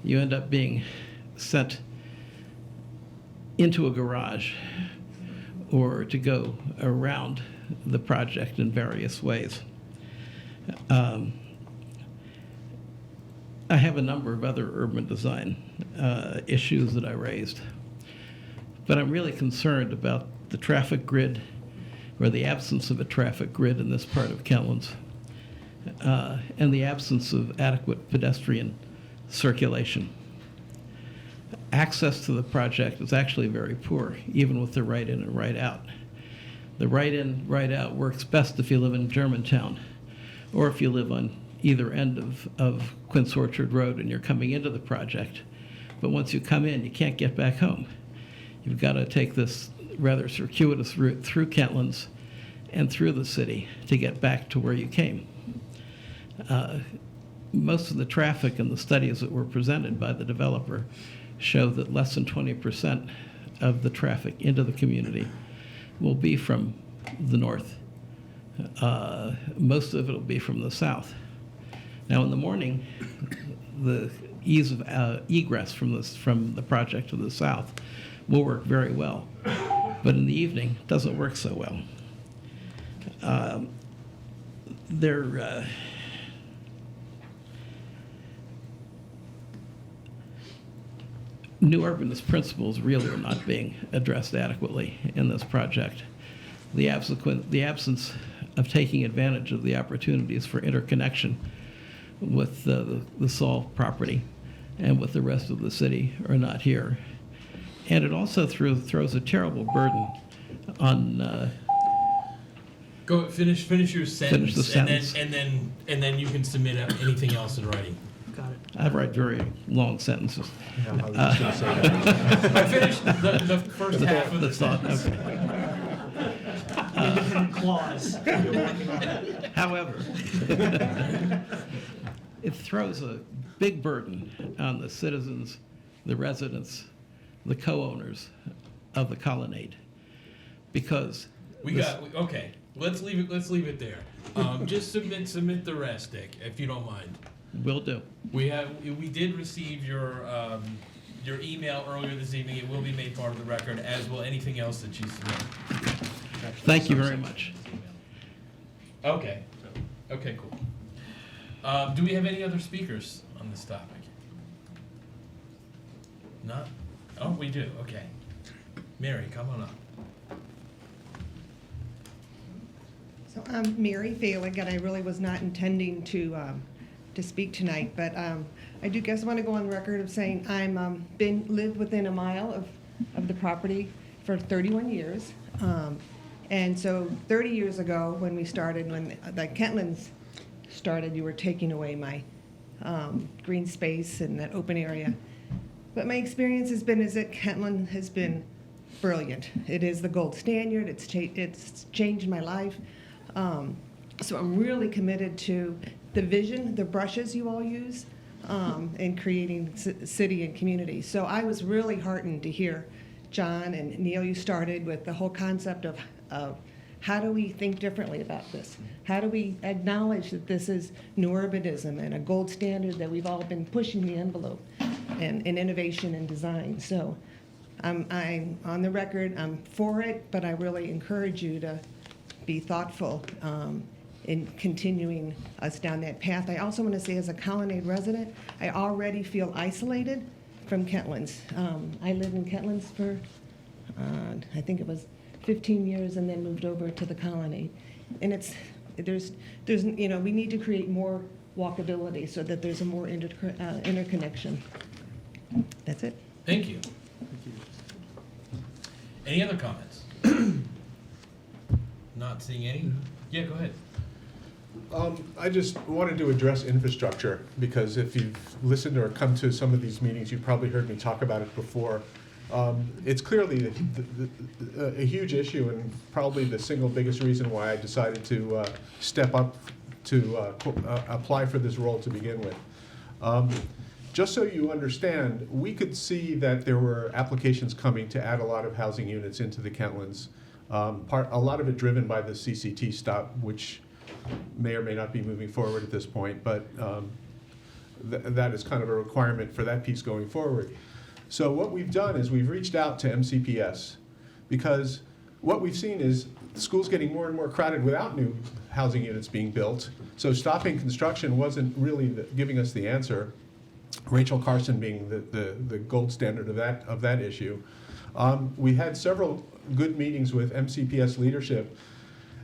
you end up being sent into a garage or to go around the project in various ways. I have a number of other urban design issues that I raised, but I'm really concerned about the traffic grid, or the absence of a traffic grid in this part of Kentlands, and the absence of adequate pedestrian circulation. access to the project is actually very poor, even with the right in and right out. The right in, right out works best if you live in Germantown, or if you live on either end of Quince Orchard Road and you're coming into the project. But once you come in, you can't get back home. You've got to take this rather circuitous route through Kentlands and through the city to get back to where you came. Most of the traffic and the studies that were presented by the developer show that less than 20% of the traffic into the community will be from the north. Most of it will be from the south. Now, in the morning, the ease of egress from the project to the south will work very well, but in the evening, it doesn't work so well. New urbanist principles really are not being addressed adequately in this project. The absence of taking advantage of the opportunities for interconnection with the Saul property and with the rest of the city are not here. And it also throws a terrible burden on. Go finish your sentence, Finish the sentence. and then you can submit anything else in writing. Got it. I write very long sentences. I finished the first half of the thought. sentence. Okay. Independent clause. You're working on that. However, it throws a big burden on the citizens, the residents, the co-owners of the colonnade, because Okay. Let's leave it there. Just submit the rest, Dick, if you don't mind. Will do. We did receive your email earlier this evening. It will be made part of the record, as will anything else that you submit. Thank you very much. Okay. Okay, cool. Do we have any other speakers on this topic? Not? Oh, we do. Okay. Mary, come on up. So I'm Mary Failing, and I really was not intending to speak tonight, but I do guess I want to go on record of saying I'm lived within a mile of the property for 31 years. And so 30 years ago, when we started, when the Kentlands started, you were taking away my green space and that open area. But my experience has been is that Kentland has been brilliant. It is the gold standard. It's changed my life. So I'm really committed to the vision, the brushes you all use in creating city and community. So I was really heartened to hear John and Neil, you started with the whole concept of how do we think differently about this? How do we acknowledge that this is new urbanism and a gold standard that we've all been pushing the envelope in innovation and design? So I'm on the record, I'm for it, but I really encourage you to be thoughtful in continuing us down that path. I also want to say, as a Colonnade resident, I already feel isolated from Kentlands. I lived in Kentlands for, I think it was 15 years, and then moved over to the Colonnade. And there's we need to create more walkability so that there's a more interconnection. That's it. Thank you. Any other comments? Not seeing any? Yeah, go ahead. I just wanted to address infrastructure, because if you've listened or come to some of these meetings, you've probably heard me talk about it before. It's clearly a huge issue, and probably the single biggest reason why I decided to step up to apply for this role to begin with. Just so you understand, we could see that there were applications coming to add a lot of housing units into the Kentlands. A lot of it driven by the CCT stop, which may or may not be moving forward at this point, but that is kind of a requirement for that piece going forward. So what we've done is we've reached out to MCPS, because what we've seen is the school's getting more and more crowded without new housing units being built. So stopping construction wasn't really giving us the answer. Rachel Carson being the gold standard of that issue. We had several good meetings with MCPS leadership.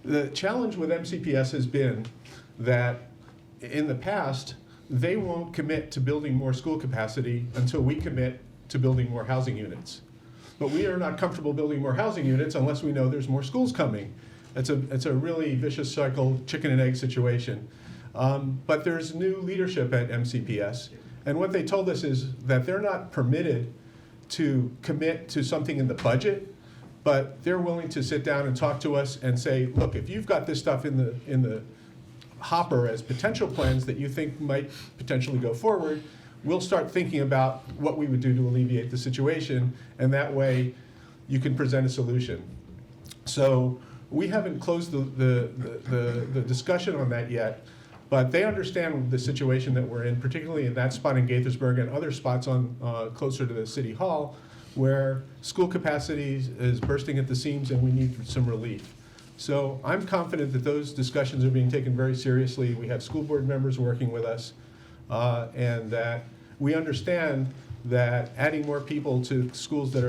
The challenge with MCPS has been that in the past, they won't commit to building more school capacity until we commit to building more housing units. But we are not comfortable building more housing units unless we know there's more schools coming. It's a really vicious cycle, chicken and egg situation. But there's new leadership at MCPS, and what they told us is that they're not permitted to commit to something in the budget, but they're willing to sit down and talk to us and say, look, if you've got this stuff in the hopper as potential plans that you think might potentially go forward, we'll start thinking about what we would do to alleviate the situation, and that way you can present a solution. So we haven't closed the discussion on that yet, but they understand the situation that we're in, particularly in that spot in Gaithersburg and other spots on closer to the city hall, where school capacity is bursting at the seams and we need some relief. So I'm confident that those discussions are being taken very seriously. We have school board members working with us, and that we understand that adding more people to schools that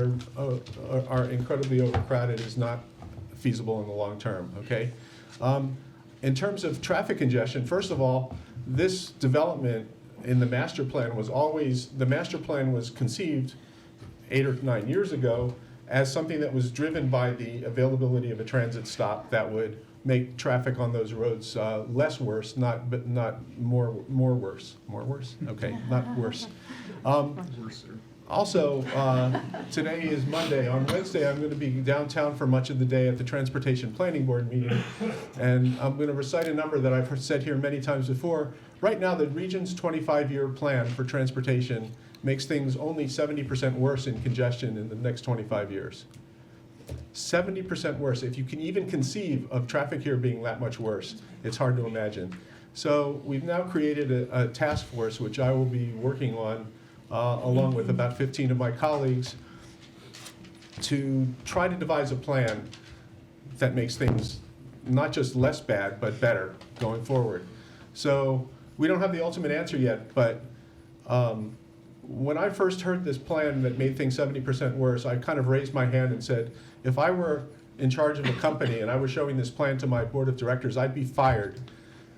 are incredibly overcrowded is not feasible in the long term, okay? In terms of traffic congestion, first of all, this development in the master plan was conceived 8 or 9 years ago as something that was driven by the availability of a transit stop that would make traffic on those roads less worse, not more worse. More worse? Okay, not worse. Also, today is Monday. On Wednesday, I'm going to be downtown for much of the day at the Transportation Planning Board meeting, and I'm going to recite a number that I've said here many times before. Right now, the region's 25-year plan for transportation makes things only 70% worse in congestion in the next 25 years. 70% worse. If you can even conceive of traffic here being that much worse, it's hard to imagine. So we've now created a task force, which I will be working on along with about 15 of my colleagues, to try to devise a plan that makes things not just less bad, but better going forward. So we don't have the ultimate answer yet, but when I first heard this plan that made things 70% worse, I kind of raised my hand and said, if I were in charge of a company and I was showing this plan to my board of directors, I'd be fired.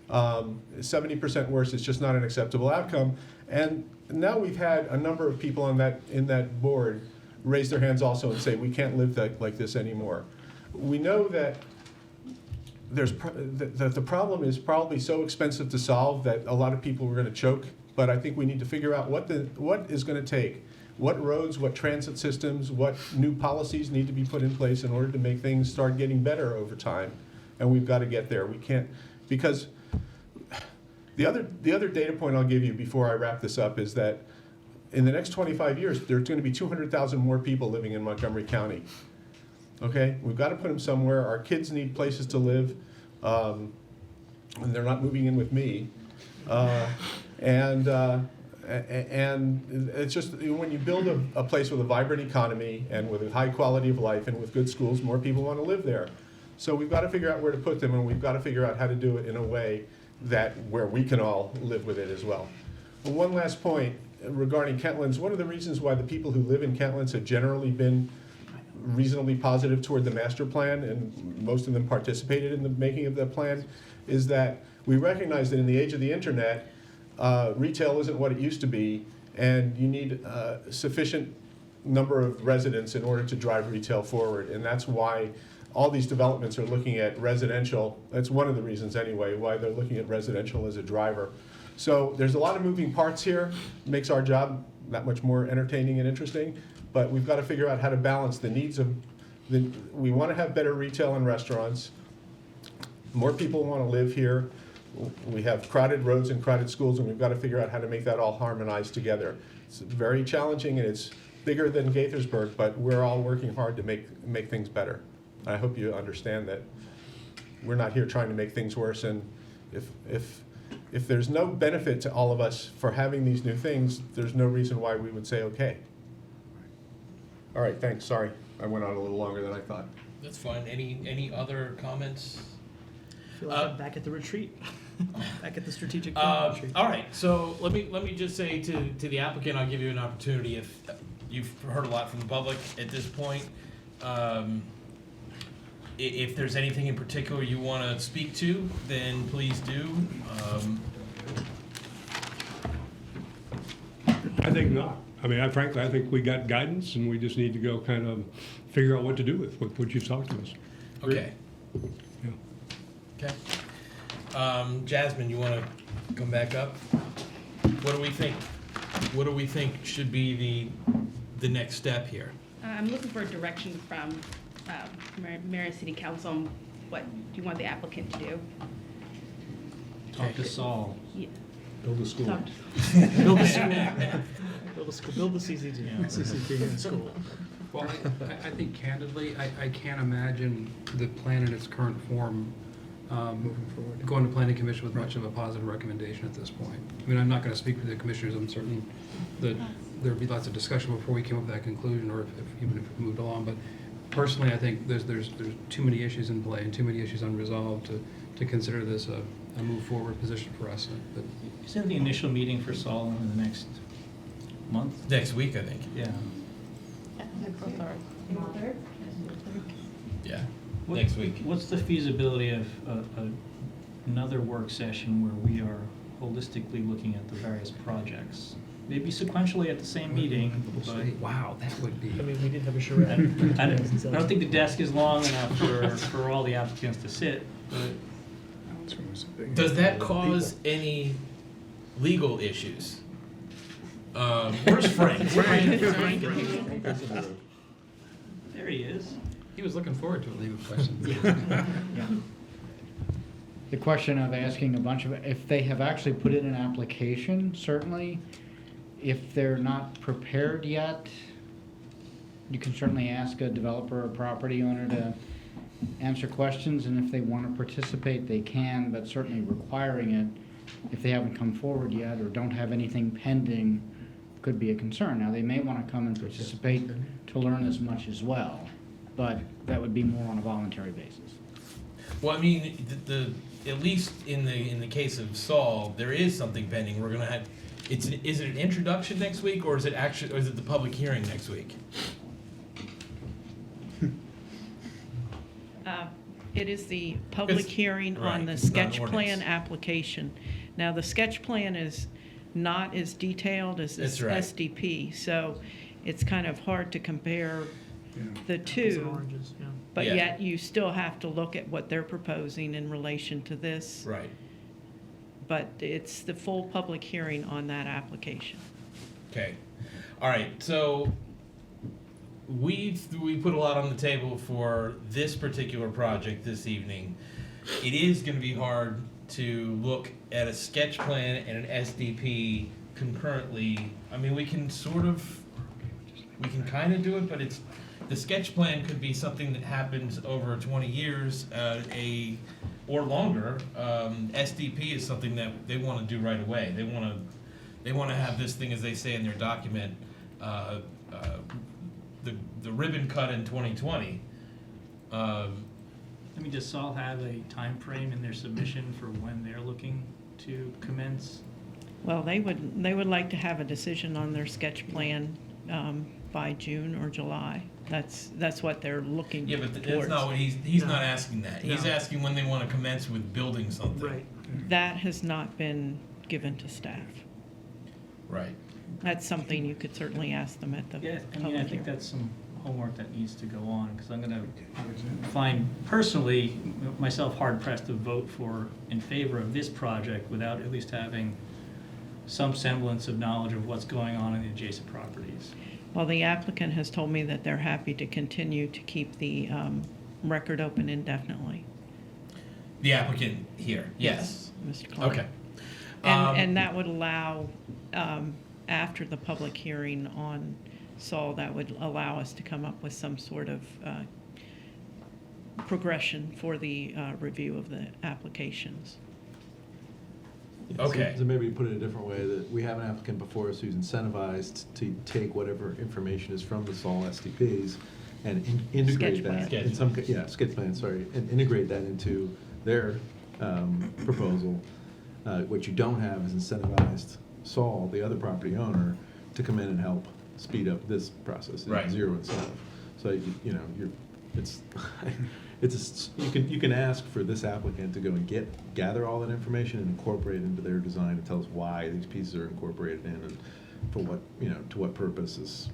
70% worse is just not an acceptable outcome. And now we've had a number of people in that board raise their hands also and say, we can't live like this anymore. We know that the problem is probably so expensive to solve that a lot of people are going to choke, but I think we need to figure out what is going to take, what roads, what transit systems, what new policies need to be put in place in order to make things start getting better over time. And we've got to get there. We can't, because the other data point I'll give you before I wrap this up is that in the next 25 years, there's going to be 200,000 more people living in Montgomery County. Okay, we've got to put them somewhere. Our kids need places to live, and they're not moving in with me. And it's just, when you build a place with a vibrant economy and with a high quality of life and with good schools, more people want to live there. So we've got to figure out where to put them, and we've got to figure out how to do it in a way where we can all live with it as well. And one last point regarding Kentlands. One of the reasons why the people who live in Kentlands have generally been reasonably positive toward the master plan, and most of them participated in the making of that plan, is that we recognize that in the age of the internet, retail isn't what it used to be, and you need a sufficient number of residents in order to drive retail forward. And that's why all these developments are looking at residential. That's one of the reasons anyway, why they're looking at residential as a driver. So there's a lot of moving parts here. It makes our job that much more entertaining and interesting, but we've got to figure out how to balance the needs of we want to have better retail and restaurants. More people want to live here. We have crowded roads and crowded schools, and we've got to figure out how to make that all harmonize together. It's very challenging, and it's bigger than Gaithersburg, but we're all working hard to make things better. I hope you understand that we're not here trying to make things worse, and if there's no benefit to all of us for having these new things, there's no reason why we would say okay. All right, thanks. Sorry, I went on a little longer than I thought. That's fine. Any other comments? I feel like I'm back at the retreat, back at the strategic plan retreat. All right, so let me just say to the applicant, I'll give you an opportunity. If you've heard a lot from the public at this point, if there's anything in particular you want to speak to, then please do. I think not. I mean, frankly, I think we got guidance, and we just need to go kind of figure out what to do with what you've talked to us. Okay. Yeah. Okay. Jasmine, you want to come back up? What do we think? What do we think should be the next step here? I'm looking for direction from Marion City Council on what do you want the applicant to do? Talk to Saul. Yeah. Build a school. Talk- Build a school. Build the CCT in school. Well, I think candidly, I can't imagine the plan in its current form going to planning commission with much of a positive recommendation at this point. I mean, I'm not going to speak for the commissioners. I'm certain that there'd be lots of discussion before we came up with that conclusion, or even if it moved along. But personally, I think there's too many issues in play and too many issues unresolved to consider this a move forward position for us. But Isn't the initial meeting for Saul in the next month? Next week, I think. Yeah. Yeah. What- Next week. What's the feasibility of another work session where we are holistically looking at the various projects? Maybe sequentially at the same meeting, but. Wow, that would be. I mean, we did have a charrette. I don't think the desk is long enough for all the applicants to sit, but. Does that cause any legal issues? Where's Frank? There he is. He was looking forward to a legal question. Yeah. The question of asking a bunch of, if they have actually put in an application, certainly. If they're not prepared yet, you can certainly ask a developer or property owner to answer questions, and if they want to participate, they can, but certainly requiring it, if they haven't come forward yet or don't have anything pending, could be a concern. Now, they may want to come and participate to learn as much as well, but that would be more on a voluntary basis. Well, I mean, at least in the case of Saul, there is something pending. We're gonna have. Is it an introduction next week, or is it the public hearing next week? It is the public hearing on the it's not an sketch plan ordinance. application. Now, the sketch plan is not as detailed as this That's right. SDP, so it's kind of hard to compare the Apples and two. oranges, yeah. But Yeah. yet, you still have to look at what they're proposing in relation to this. Right. But it's the full public hearing on that application. Okay. All right. So we put a lot on the table for this particular project this evening. It is going to be hard to look at a sketch plan and an SDP concurrently. I mean, we can kind of do it, but the sketch plan could be something that happens over 20 years, or longer. SDP is something that they want to do right away. They want to have this thing, as they say in their document, the ribbon cut in 2020. I mean, does Saul have a time frame in their submission for when they're looking to commence? Well, they would like to have a decision on their sketch plan by June or July. That's what they're looking Yeah, towards. but that's not what he's not asking that. He's No. asking when they want to commence with building something. Right. That has not been given to staff. Right. That's something you could certainly ask them at the Yeah, I mean, I public think hearing. that's some homework that needs to go on, because I'm gonna find personally myself hard pressed to vote in favor of this project without at least having some semblance of knowledge of what's going on in the adjacent properties. Well, the applicant has told me that they're happy to continue to keep the record open indefinitely. The applicant here. Yes. Mr. Clark. Okay. And that would allow, after the public hearing on Saul, that would allow us to come up with some sort of progression for the review of the applications. Okay. So maybe put it a different way, that we have an applicant before us who's incentivized to take whatever information is from the Saul SDPs and integrate Sketch plan. that. In some, sketch plan, sorry, and integrate that into their proposal. What you don't have is incentivized Saul, the other property owner, to come in and help speed up this process. Right. Zero incentive. So, you can ask for this applicant to go and gather all that information and incorporate it into their design and tell us why these pieces are incorporated in, for what, to what purpose is,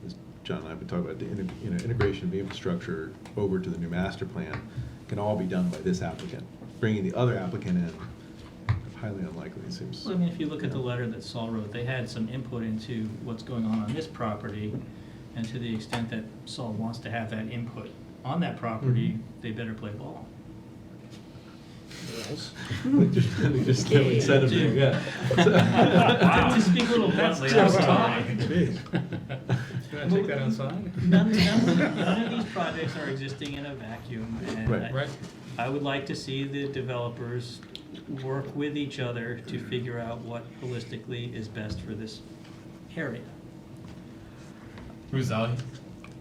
as John and I have been talking about, the integration of the infrastructure over to the new master plan can all be done by this applicant. Bringing the other applicant in, highly unlikely, it seems. Well, I mean, if you look at the letter that Saul wrote, they had some input into what's going on this property, and to the extent that Saul wants to have that input on that property, they better play ball. Just no incentive there, yeah. To speak a little bluntly, I'm sorry. Can I take that outside? None of these projects are existing in a vacuum, and Right. I would like to see the developers work with each other to figure out what holistically is best for this area. Ruzali?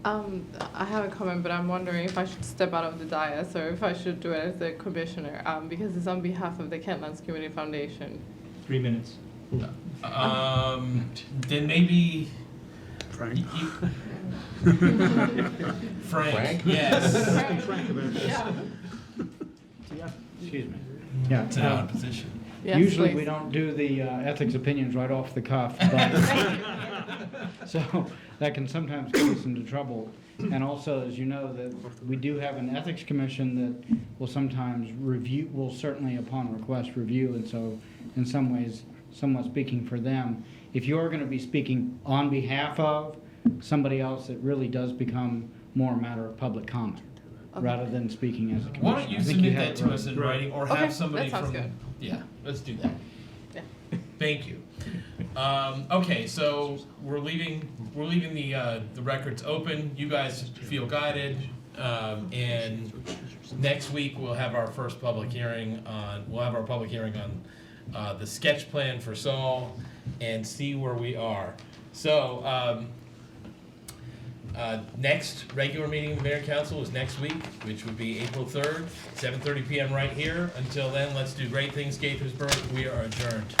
I have a comment, but I'm wondering if I should step out of the dais or if I should do it as the commissioner, because it's on behalf of the Kentlands Community Foundation. 3 minutes. Then maybe Frank. Frank, yes. Excuse me. Yeah. It's an odd position. Yes, Usually please. we don't do the ethics opinions right off the cuff, but so that can sometimes get us into trouble. And also, as you know, that we do have an ethics commission that will sometimes review, will certainly upon request review, and so in some ways, somewhat speaking for them. If you're going to be speaking on behalf of somebody else, it really does become more a matter of public comment, rather than speaking as a commissioner. Why don't you submit that to us in writing, or have Okay, somebody that sounds from? good. Yeah, let's do that. Yeah. Thank you. Okay, so we're leaving the records open. You guys feel guided, and next week we'll have our first public hearing on the sketch plan for Saul and see where we are. So next regular meeting of the Mayor and Council is next week, which would be April 3rd, 7:30 p.m. right here. Until then, let's do great things, Gaithersburg. We are adjourned.